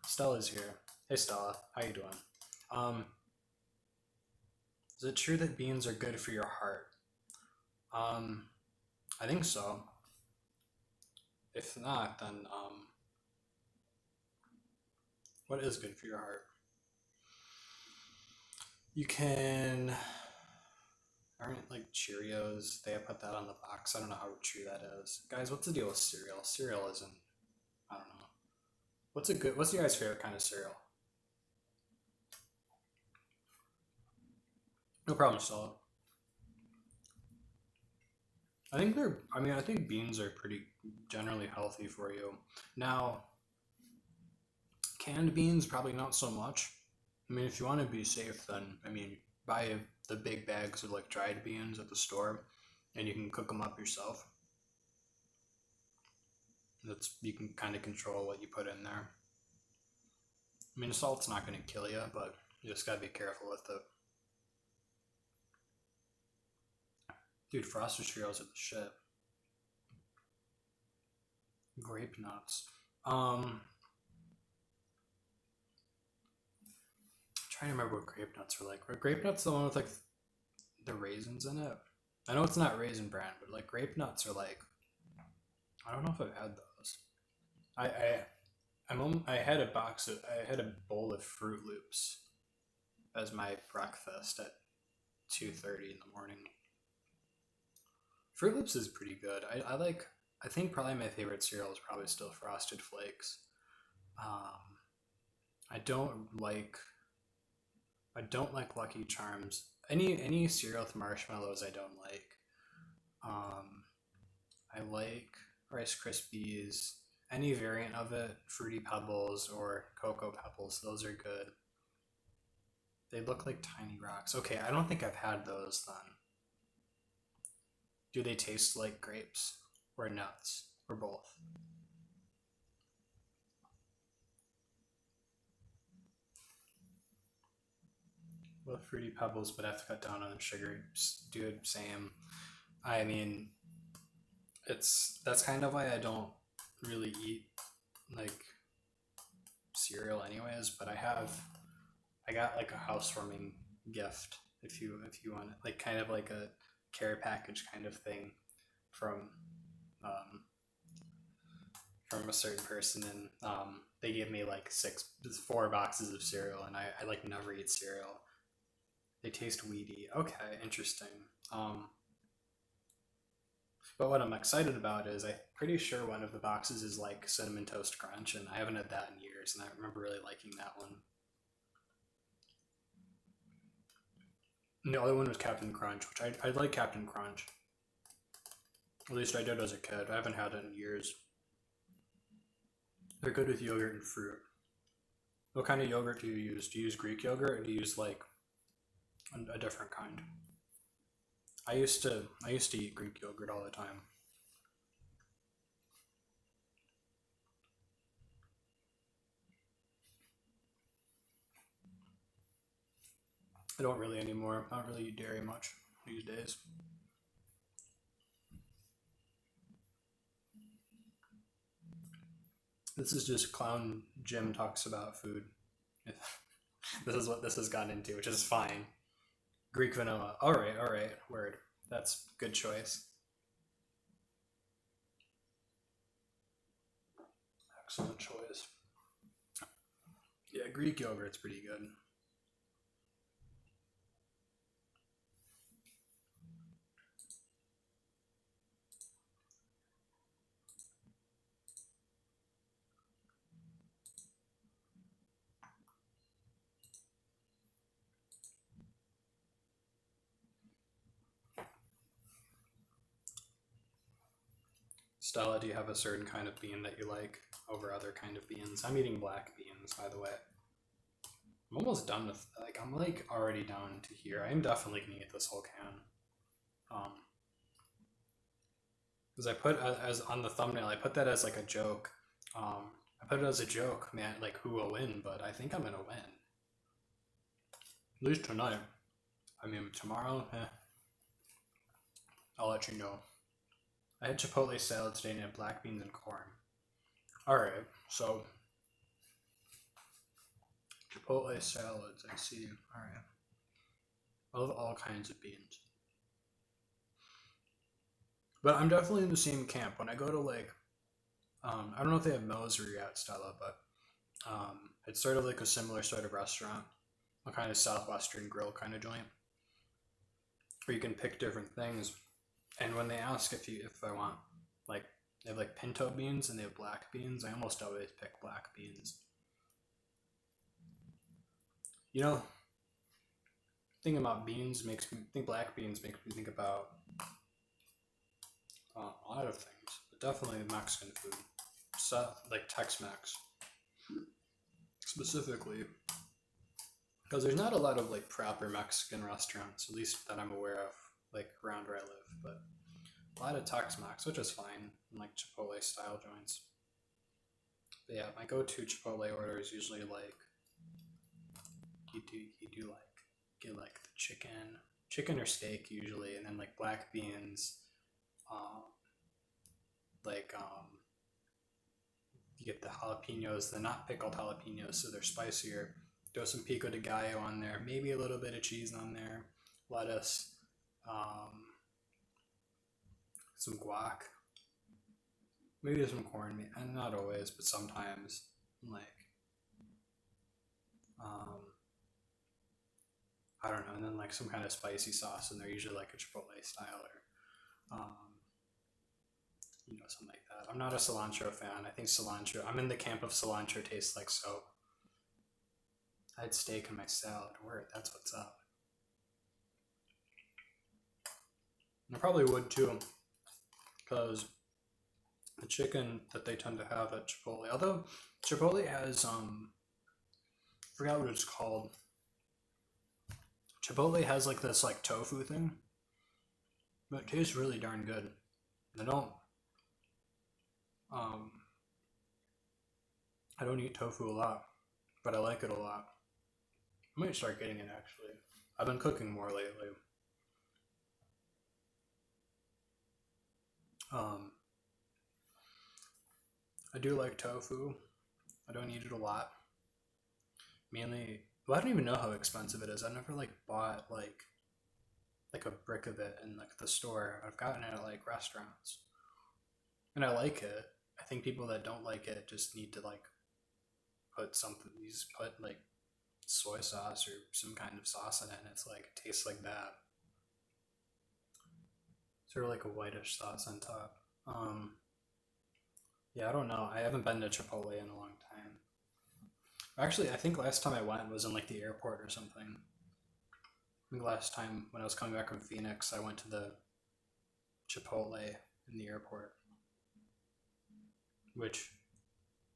Stella's here. Hey Stella, how you doing? Is it true that beans are good for your heart? I think so. If not, then what is good for your heart? You can, aren't like Cheerios, they put that on the box. I don't know how true that is. Guys, what's the deal with cereal? Cereal isn't, I don't know. What's your guys' favorite kind of cereal? No problem, Stella. I think beans are pretty generally healthy for you. Now, canned beans, probably not so much. I mean, if you want to be safe, then, buy the big bags of like dried beans at the store and you can cook them up yourself. You can kind of control what you put in there. I mean, salt's not going to kill you, but you just gotta be careful with it. Dude, Frosted Cheerios are the shit. Grape nuts. trying to remember what grape nuts are like. Are grape nuts the one with like the raisins in it? I know it's not Raisin Bran, but like grape nuts are like, I don't know if I've had those. I had I had a bowl of Fruit Loops as my breakfast at 2:30 in the morning. Fruit Loops is pretty good. I think probably my favorite cereal is probably still Frosted Flakes. Um, I don't like I don't like Lucky Charms. Any cereal with marshmallows I don't like. Um, I like Rice Krispies. Any variant of it, Fruity Pebbles or Cocoa Pebbles, those are good. They look like tiny rocks. Okay, I don't think I've had those then. Do they taste like grapes or nuts or both? Well, Fruity Pebbles, but I have to cut down on the sugar. Dude, same. I mean, that's kind of why I don't really eat like cereal anyways, but I got like a housewarming gift if you want it, like kind of like a care package kind of thing from um, from a certain person, and they gave me like 4 boxes of cereal, and I like never eat cereal. They taste weedy. Okay, interesting. But what I'm excited about is I'm pretty sure one of the boxes is like cinnamon toast crunch, and I haven't had that in years, and I remember really liking that one. And the other one was Captain Crunch, which I like Captain Crunch. At least I did as a kid. I haven't had it in years. They're good with yogurt and fruit. What kind of yogurt do you use? Do you use Greek yogurt or do you use like a different kind? I used to eat Greek yogurt all the time. I don't really anymore. I don't really eat dairy much these days. This is just clown Jim talks about food. This is what this has gotten into, which is fine. Greek vanilla. All right. Word. That's good choice. Excellent choice. Yeah, Greek yogurt's pretty good. Stella, do you have a certain kind of bean that you like over other kind of beans? I'm eating black beans, by the way. I'm almost done with like I'm like already down to here. I'm definitely gonna eat this whole can. Um, because I put as on the thumbnail, I put that as like a joke. I put it as a joke, man, like who will win, but I think I'm gonna win. At least tonight. I mean, tomorrow, I'll let you know. I had Chipotle salad today and had black beans and corn. All right, so Chipotle salads, I see. All right, I love all kinds of beans, but I'm definitely in the same camp. When I go to like, I don't know if they have Moser yet, Stella, but it's sort of like a similar sort of restaurant, a kind of southwestern grill kind of joint, where you can pick different things. And when they ask if I want like they have like pinto beans and they have black beans, I almost always pick black beans. You know, thinking about beans makes me think black beans makes me think about a lot of things, but definitely Mexican food, so, like Tex-Mex specifically, because there's not a lot of like proper Mexican restaurants, at least that I'm aware of, like around where I live, but a lot of Tex-Mex, which is fine, and like Chipotle style joints. But yeah, my go-to Chipotle order is usually like you do like get like the chicken or steak usually, and then like black beans, um, like you get the jalapenos, the not pickled jalapenos, so they're spicier, Throw some pico de gallo on there, maybe a little bit of cheese on there, lettuce, some guac, maybe some corned meat, and not always, but sometimes, like, um, I don't know, and then like some kind of spicy sauce, and they're usually like a chipotle style or, something like that. I'm not a cilantro fan. I think cilantro, I'm in the camp of cilantro tastes like soap. I had steak in my salad. Word, that's what's up. I probably would too, because the chicken that they tend to have at Chipotle, although Chipotle has, I forgot what it's called. Chipotle has like this like tofu thing, but it tastes really darn good. I don't, um, I don't eat tofu a lot, but I like it a lot. I might start getting it actually. I've been cooking more lately. Um, I do like tofu. I don't eat it a lot. Mainly, well, I don't even know how expensive it is. I never like bought like a brick of it in like the store. I've gotten it at like restaurants, and I like it. I think people that don't like it just need to like put something. You just put like soy sauce or some kind of sauce in it, and it's like it tastes like that. Sort of like a whitish sauce on top. Yeah, I don't know. I haven't been to Chipotle in a long time. Actually, I think last time I went was in like the airport or something. I think last time when I was coming back from Phoenix, I went to the Chipotle in the airport, which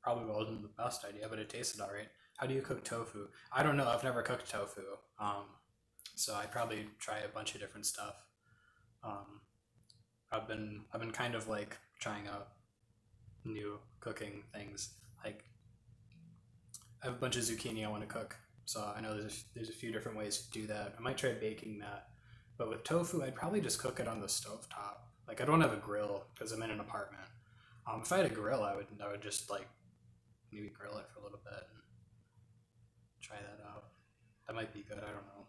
probably wasn't the best idea, but it tasted all right. How do you cook tofu? I don't know. I've never cooked tofu, so I probably try a bunch of different stuff. Um, I've been kind of like trying out new cooking things. Like I have a bunch of zucchini I want to cook, so I know there's a few different ways to do that. I might try baking that, but with tofu, I'd probably just cook it on the stove top. Like I don't have a grill because I'm in an apartment. If I had a grill, I would just like maybe grill it for a little bit and try that out. That might be good. I don't know.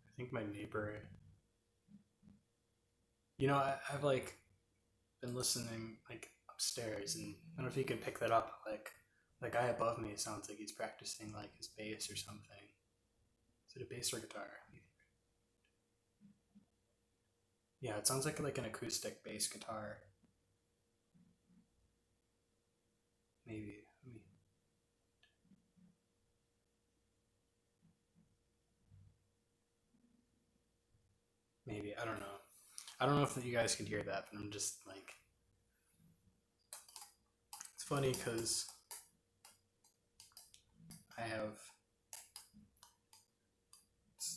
I think my neighbor, I've like been listening like upstairs, and I don't know if you can pick that up. Like the guy above me sounds like he's practicing like his bass or something. Is it a bass or guitar? Yeah, it sounds like an acoustic bass guitar. Maybe. Maybe. I don't know. I don't know if you guys can hear that, but I'm just like it's funny because I have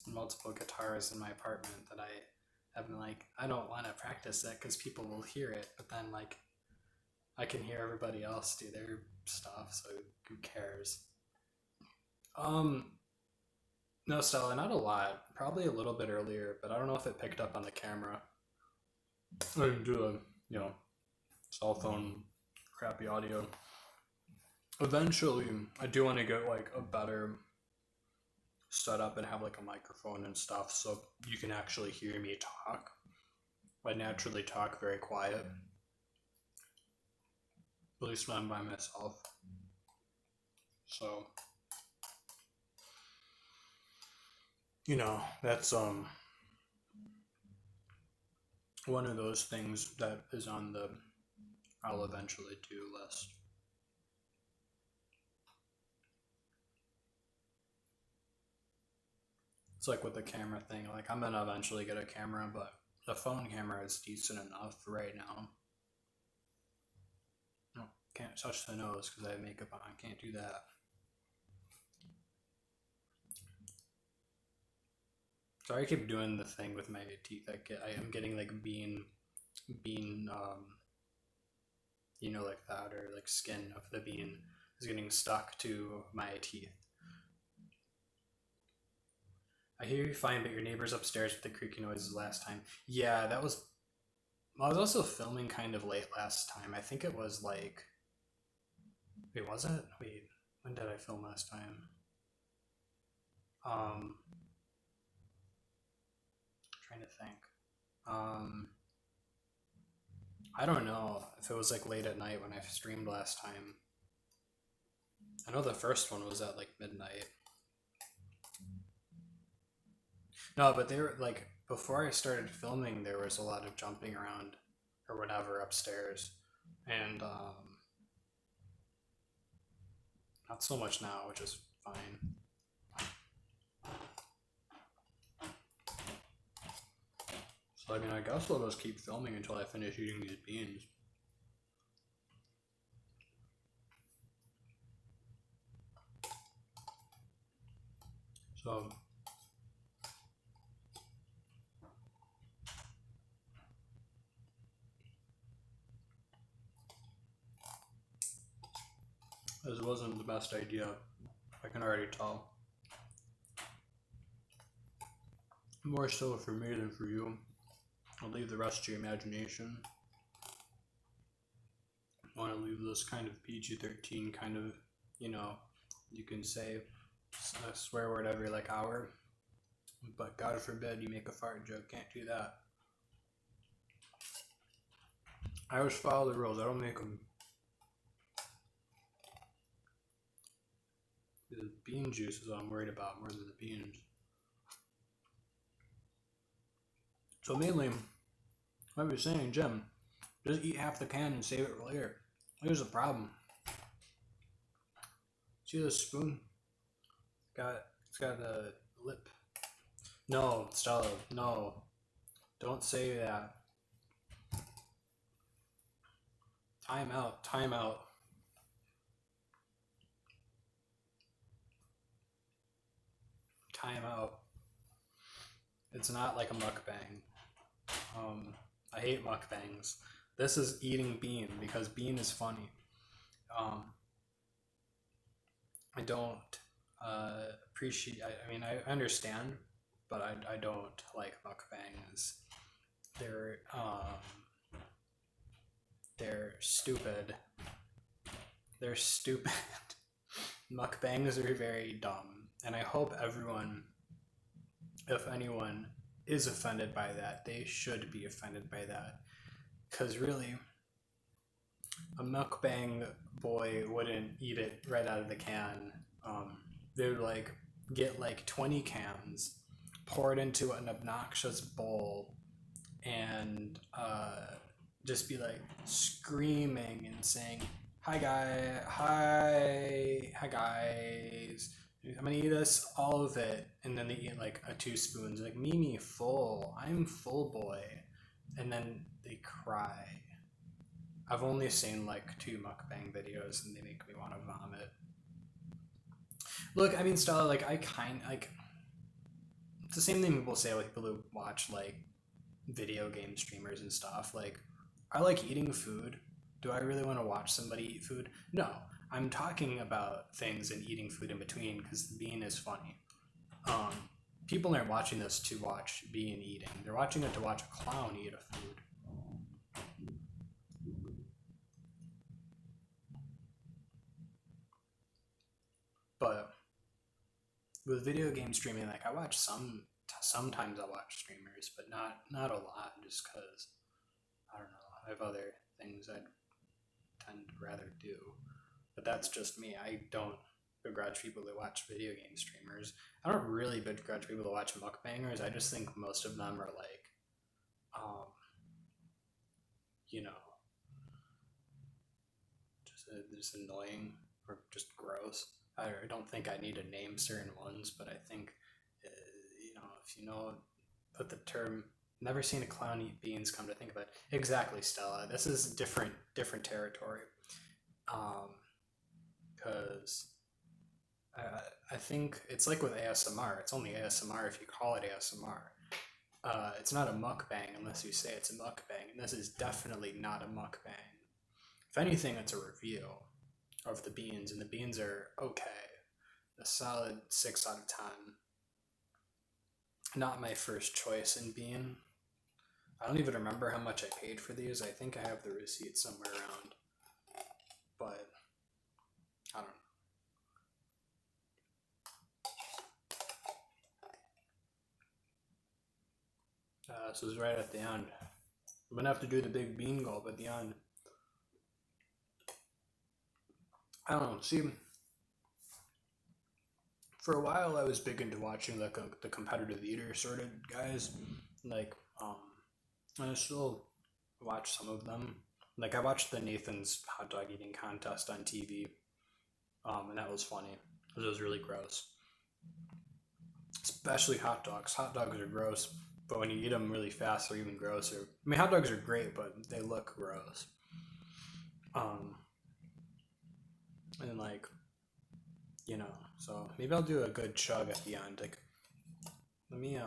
multiple guitars in my apartment that I have been like I don't want to practice that because people will hear it, but then like I can hear everybody else do their stuff, so who cares? Um, no, Stella, not a lot. Probably a little bit earlier, but I don't know if it picked up on the camera. I didn't do a, cell phone crappy audio. Eventually, I do want to get like a better setup and have like a microphone and stuff so you can actually hear me talk. I naturally talk very quiet, at least when I'm by myself. So, that's one of those things that is on the I'll eventually do list. It's like with the camera thing. Like I'm gonna eventually get a camera, but the phone camera is decent enough right now. No, can't touch the nose because I have makeup on. Can't do that. Sorry, I keep doing the thing with my teeth. I am getting like bean, like that, or like skin of the bean is getting stuck to my teeth. I hear you fine, but your neighbors upstairs with the creaky noises last time. Yeah, that was. I was also filming kind of late last time. I think it was like. Wait, was it? Wait, when did I film last time? Um, trying to think. Um, I don't know if it was like late at night when I streamed last time. I know the first one was at like midnight. No, but they were like before I started filming, there was a lot of jumping around or whatever upstairs, and not so much now, which is fine. So I mean, I guess I'll just keep filming until I finish eating these beans. So this wasn't the best idea. I can already tell. More so for me than for you. I'll leave the rest to your imagination. I want to leave this kind of PG-13 kind of, you can say a swear word every like hour, but God forbid you make a fart joke. Can't do that. I always follow the rules. I don't make them. The bean juice is what I'm worried about more than the beans. So mainly, I was saying, Jim, just eat half the can and save it for later. Here's the problem. See this spoon? It's got a lip. No, Stella, no. Don't say that. Time out, time out. Time out. It's not like a mukbang. I hate mukbangs. This is eating bean because bean is funny. I don't appreciate. I mean, I understand, but I don't like mukbangs. They're they're stupid. They're stupid. Mukbangs are very dumb, and I hope everyone, if anyone is offended by that, they should be offended by that. Because really, a mukbang boy wouldn't eat it right out of the can. They would like get like 20 cans, pour it into an obnoxious bowl, and just be like screaming and saying, "Hi hi guys. I'm gonna eat this, all of it," and then they eat like 2 spoons. Like Mimi, full. I'm full, boy, and then they cry. I've only seen like 2 mukbang videos, and they make me want to vomit. Look, I mean, Stella, like it's the same thing people say with people who watch like video game streamers and stuff. Like, I like eating food. Do I really want to watch somebody eat food? No. I'm talking about things and eating food in between because being is funny. People aren't watching this to watch being eating. They're watching it to watch a clown eat a food. But with video game streaming, like I watch sometimes I watch streamers, but not a lot, just because I don't know. I have other things I'd tend to rather do. But that's just me. I don't begrudge people that watch video game streamers. I don't really begrudge people that watch mukbangers. I just think most of them are like, um, you know, just annoying or just gross. I don't think I need to name certain ones, but I think, if you know what the term never seen a clown eat beans, come to think of it. Exactly, Stella. This is different territory. Because I think it's like with ASMR. It's only ASMR if you call it ASMR. It's not a mukbang unless you say it's a mukbang, and this is definitely not a mukbang. If anything, it's a review of the beans, and the beans are okay. A solid 6 out of 10. Not my first choice in bean. I don't even remember how much I paid for these. I think I have the receipt somewhere around, but I don't know. This is right at the end. I'm gonna have to do the big bean gulp at the end. I don't know. See, for a while I was big into watching like the competitive eater sort of guys, like and I still watch some of them. Like I watched the Nathan's hot dog eating contest on TV, and that was funny. It was really gross, especially hot dogs. Hot dogs are gross, but when you eat them really fast, they're even grosser. I mean, hot dogs are great, but they look gross. Um, and like so maybe I'll do a good chug at the end. Like, let me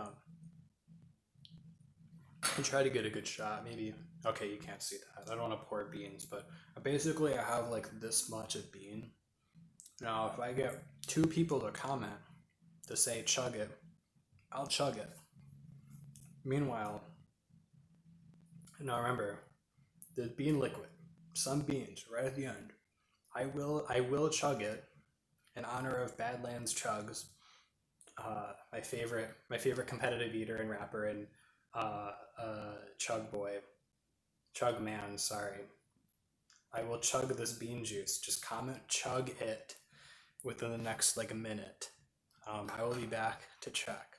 try to get a good shot. Maybe. Okay, you can't see that. I don't want to pour beans, but basically I have like this much of bean. Now, if I get 2 people to comment to say chug it, I'll chug it. Meanwhile, now remember, the bean liquid, some beans right at the end. I will chug it in honor of Badlands Chugs, my favorite competitive eater and rapper, and Chug Boy, Chug Man. Sorry, I will chug this bean juice. Just comment chug it within the next like a minute. I will be back to check.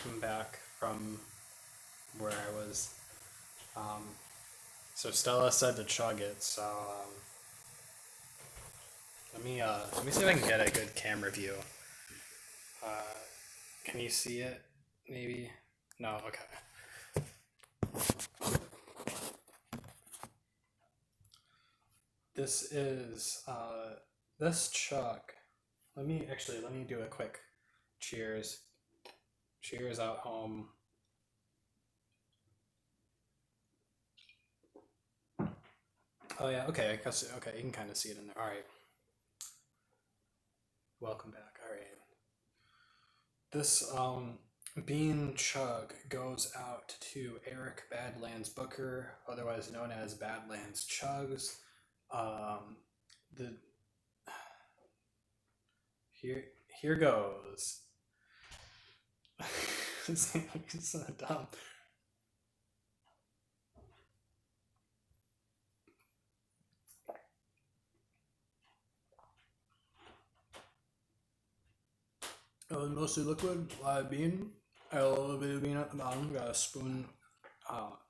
Come back from where I was. So Stella said to chug it. So let me see if I can get a good camera view. Uh, can you see it? Maybe. No. Okay. This is this chug. Let me do a quick cheers. Cheers out home. Oh yeah, okay, I guess okay, you can kind of see it in there. All right. Welcome back. All right. This bean chug goes out to Eric Badlands Booker, otherwise known as Badlands Chugs. Here goes. It's so dumb. It was mostly liquid, live bean. A little bit of bean at the bottom. Got a spoon.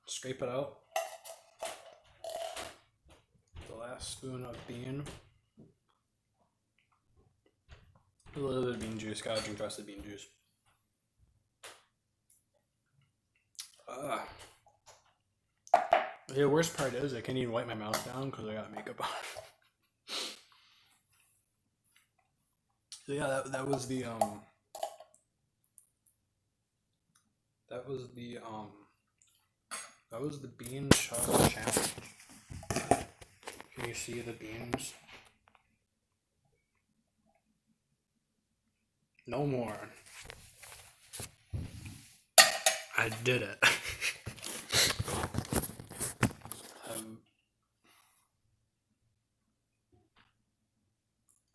Scrape it out. The last spoon of bean. A little bit of bean juice. Gotta drink the rest of the bean juice. The worst part is I can't even wipe my mouth down because I got makeup on. So yeah, that was the bean chug challenge. Can you see the beans? No more. I did it.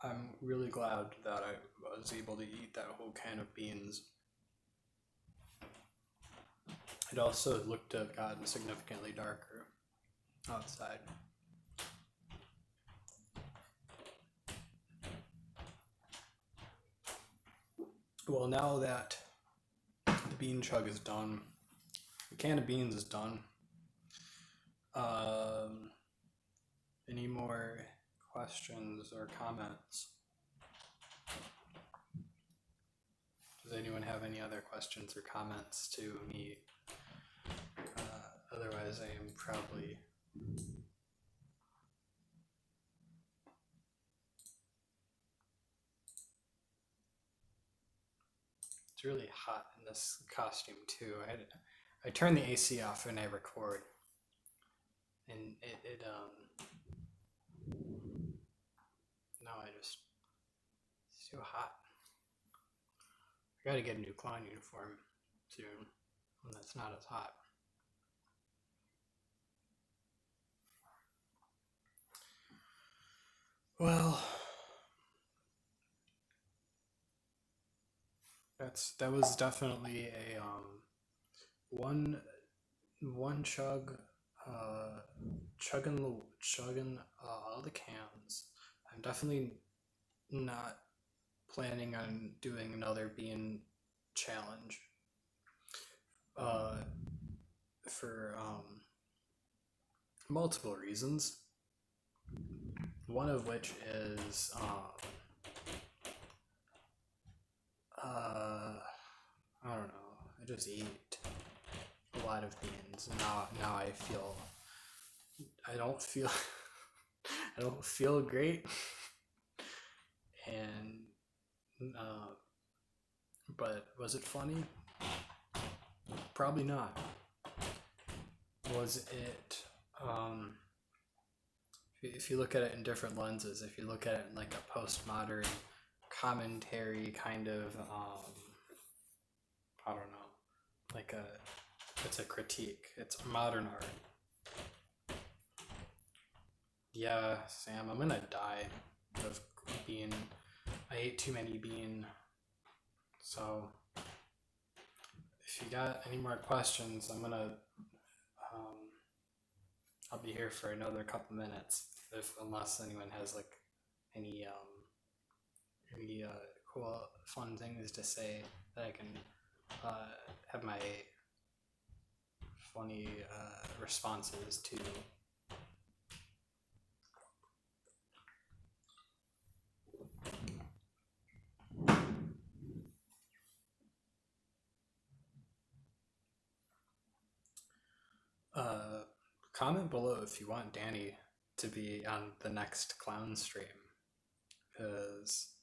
I'm really glad that I was able to eat that whole can of beans. It also looked to have gotten significantly darker outside. Well, now that the bean chug is done, the can of beans is done. Any more questions or comments? Does anyone have any other questions or comments to me? Otherwise, I am probably it's really hot in this costume too. I turn the AC off when I record, and it no, it's too hot. I gotta get a new clown uniform soon when that's not as hot. Well, that was definitely a one chug, chugging all the cans. I'm definitely not planning on doing another bean challenge. For multiple reasons. One of which is I don't know. I just eat a lot of beans. Now I don't feel I don't feel great, and but was it funny? Probably not. Was it if you look at it in different lenses, if you look at it in like a postmodern commentary kind of I don't know, like it's a critique, it's modern art. Yeah, Sam, I'm gonna die of bean. I ate too many bean. So if you got any more questions, I'll be here for another couple minutes, unless anyone has like any cool fun things to say that I can have my funny responses to. Comment below if you want Danny to be on the next clown stream, because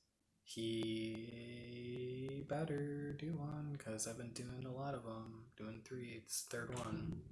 he better do one, because I've been doing a lot of them, doing 3, it's third one.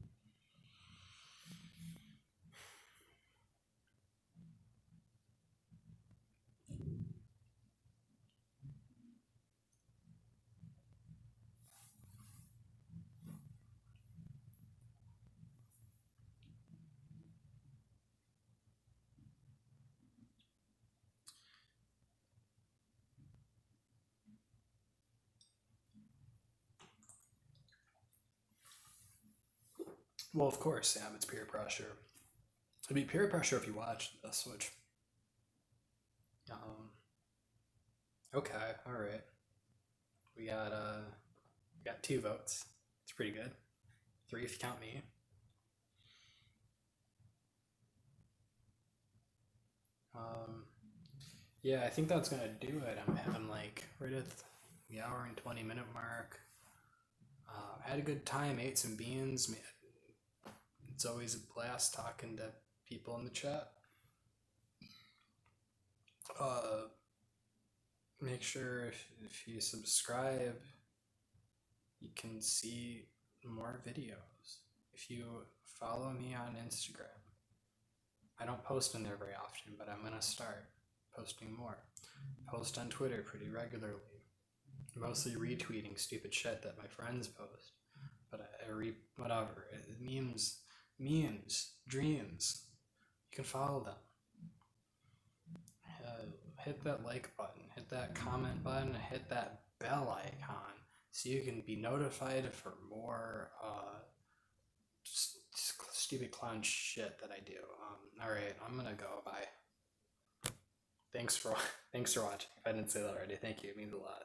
Well, of course, Sam, it's peer pressure. It'd be peer pressure if you watched this, which, um, okay, all right. We got we got 2 votes. It's pretty good. 3 if you count me. Um, yeah, I think that's gonna do it. I'm like right at the hour and 20 minute mark. Had a good time. Ate some beans. It's always a blast talking to people in the chat. Uh, Make sure if you subscribe, you can see more videos. If you follow me on Instagram, I don't post in there very often, but I'm gonna start posting more. Post on Twitter pretty regularly, mostly retweeting stupid shit that my friends post. But whatever memes, dreams. You can follow them. Hit that like button, hit that comment button, hit that bell icon so you can be notified for more stupid clown shit that I do. All right, I'm gonna go. Bye. Thanks for thanks for watching. If I didn't say that already, thank you. It means a lot.